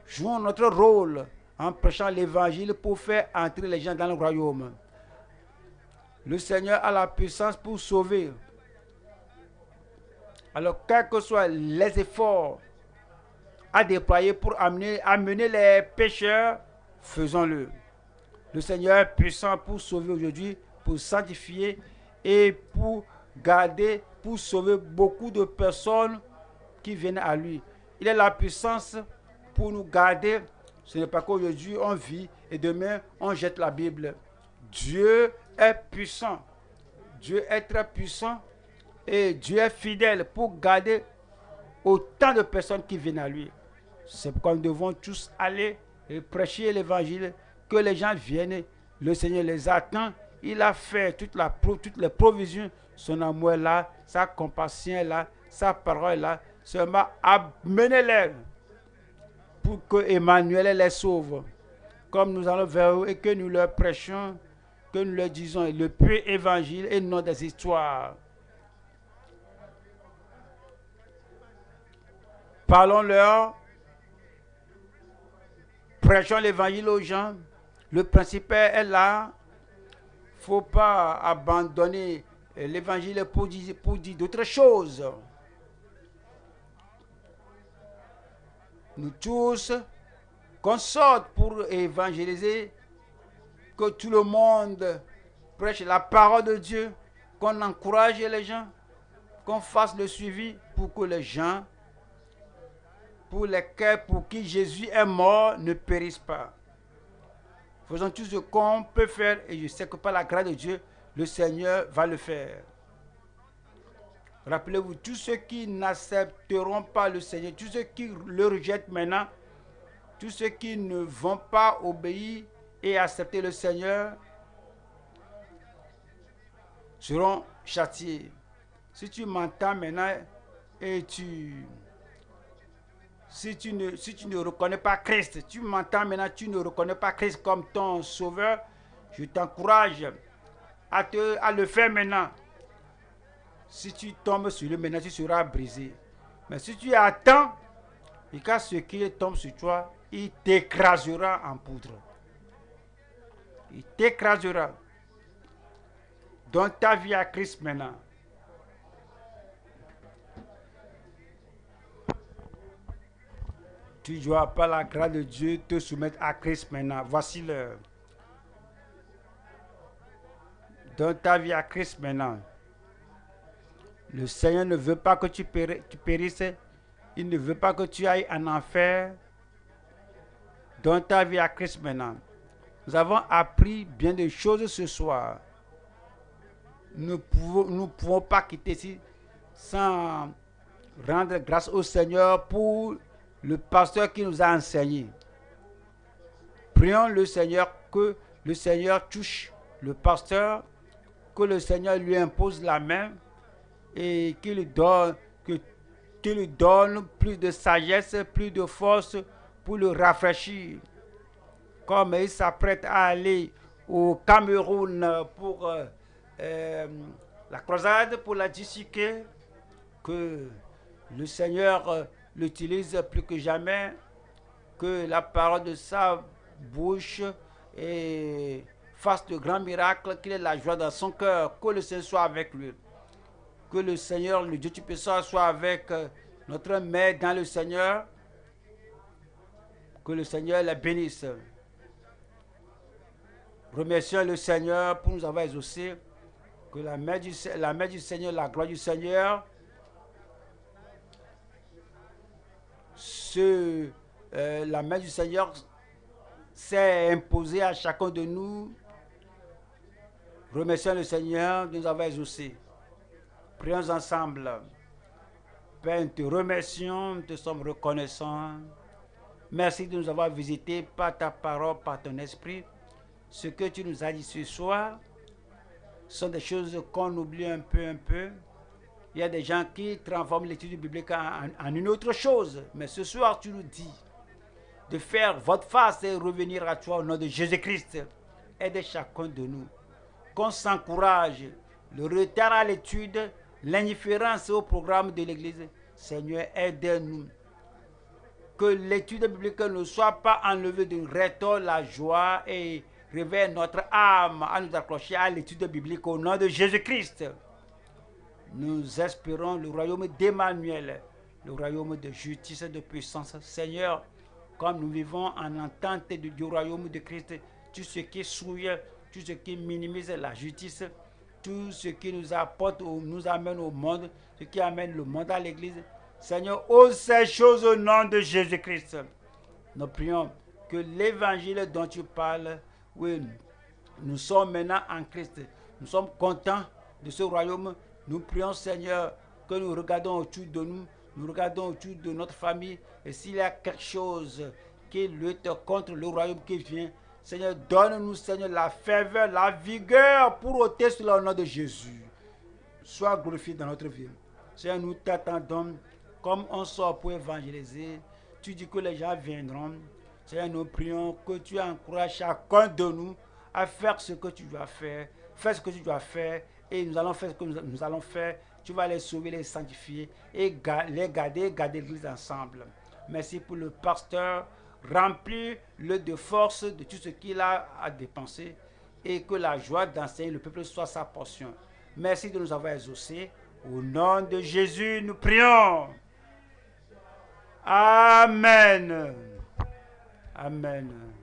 jouons notre rôle en prêchant l'évangile pour faire entrer les gens dans le royaume. Le Seigneur a la puissance pour sauver. Alors, quels que soient les efforts à déployer pour amener les pécheurs, faisons-le. Le Seigneur est puissant pour sauver aujourd'hui, pour sanctifier et pour garder, pour sauver beaucoup de personnes qui viennent à lui. Il a la puissance pour nous garder. Ce n'est pas qu'aujourd'hui on vit et demain on jette la Bible. Dieu est puissant. Dieu est très puissant et Dieu est fidèle pour garder autant de personnes qui viennent à lui. C'est pourquoi nous devons tous aller et prêcher l'évangile, que les gens viennent. Le Seigneur les attend. Il a fait toutes les provisions. Son amour est là, sa compassion est là, sa parole est là. Seulement amenez-les pour que Emmanuel les sauve. Comme nous allons vers eux et que nous leur prêchons, que nous leur disons le pur évangile et non des histoires. Parlons-leur, prêchons l'évangile aux gens. Le principe est là. Il ne faut pas abandonner l'évangile pour dire d'autres choses. Nous tous, qu'on sorte pour évangéliser, que tout le monde prêche la parole de Dieu, qu'on encourage les gens, qu'on fasse le suivi pour que les gens, pour qui Jésus est mort, ne périssent pas. Faisons tout ce qu'on peut faire et je sais que par la grâce de Dieu, le Seigneur va le faire. Rappelez-vous, tous ceux qui n'accepteront pas le Seigneur, tous ceux qui le rejettent maintenant, tous ceux qui ne vont pas obéir et accepter le Seigneur seront châtiés. Si tu m'entends maintenant et si tu ne reconnais pas Christ, tu m'entends maintenant, tu ne reconnais pas Christ comme ton sauveur, je t'encourage à le faire maintenant. Si tu tombes sur lui maintenant, tu seras brisé. Mais si tu attends, et quand ce qui tombe sur toi, il t'écrasera en poudre. Il t'écrasera. Donne ta vie à Christ maintenant. Tu dois, par la grâce de Dieu, te soumettre à Christ maintenant. Voici l'heure. Donne ta vie à Christ maintenant. Le Seigneur ne veut pas que tu périsses. Il ne veut pas que tu ailles en enfer. Donne ta vie à Christ maintenant. Nous avons appris bien de choses ce soir. Nous ne pouvons pas quitter ici sans rendre grâce au Seigneur pour le pasteur qui nous a enseigné. Prions le Seigneur que le Seigneur touche le pasteur, que le Seigneur lui impose la main et qu'il lui donne plus de sagesse, plus de force pour le rafraîchir. Comme il s'apprête à aller au Cameroun pour la croisade, pour la disciple, que le Seigneur l'utilise plus que jamais, que la parole de sa bouche et fasse de grands miracles, qu'il ait la joie dans son cœur, que le Seigneur soit avec lui. Que le Seigneur, le Dieu Tout-Puissant, soit avec notre mère dans le Seigneur. Que le Seigneur la bénisse. Remercions le Seigneur pour nous avoir exaucés. Que la main du Seigneur, la gloire du Seigneur, la main du Seigneur s'est imposée à chacun de nous. Remercions le Seigneur de nous avoir exaucés. Prions ensemble. Père, nous te remercions, nous te sommes reconnaissants. Merci de nous avoir visités par ta parole, par ton esprit. Ce que tu nous as dit ce soir, Ce sont des choses qu'on oublie un peu. Il y a des gens qui transforment l'étude biblique en une autre chose. Mais ce soir, tu nous dis de faire votre face et revenir à toi au nom de Jésus-Christ. Aide chacun de nous. Qu'on s'encourage. Le retard à l'étude, l'indifférence au programme de l'Église. Seigneur, aide-nous. Que l'étude biblique ne soit pas enlevée de restaure la joie et réveille notre âme à nous accrocher à l'étude biblique au nom de Jésus-Christ. Nous espérons le royaume d'Emmanuel, le royaume de justice et de puissance. Seigneur, comme nous vivons en entente du royaume de Christ, tout ce qui souille, tout ce qui minimise la justice, tout ce qui nous apporte ou nous amène au monde, ce qui amène le monde à l'église. Seigneur, ôte ces choses au nom de Jésus-Christ. Nous prions que l'évangile dont tu parles, oui, nous sommes maintenant en Christ. Nous sommes contents de ce royaume. Nous prions, Seigneur, que nous regardons autour de nous, nous regardons autour de notre famille. Et s'il y a quelque chose qui lutte contre le royaume qui vient, Seigneur, donne-nous, Seigneur, la ferveur, la vigueur pour ôter cela au nom de Jésus. Sois glorifié dans notre vie. Seigneur, nous t'attendons comme on sort pour évangéliser. Tu dis que les gens viendront. Seigneur, nous prions que tu encourages chacun de nous à faire ce que tu dois faire. Fais ce que tu dois faire et nous allons faire ce que nous allons faire. Tu vas les sauver, les sanctifier et les garder l'église ensemble. Merci pour le pasteur. Remplis-le de force de tout ce qu'il a à dépenser et que la joie d'enseigner le peuple soit sa portion. Merci de nous avoir exaucés. Au nom de Jésus, nous prions. Amen. Amen.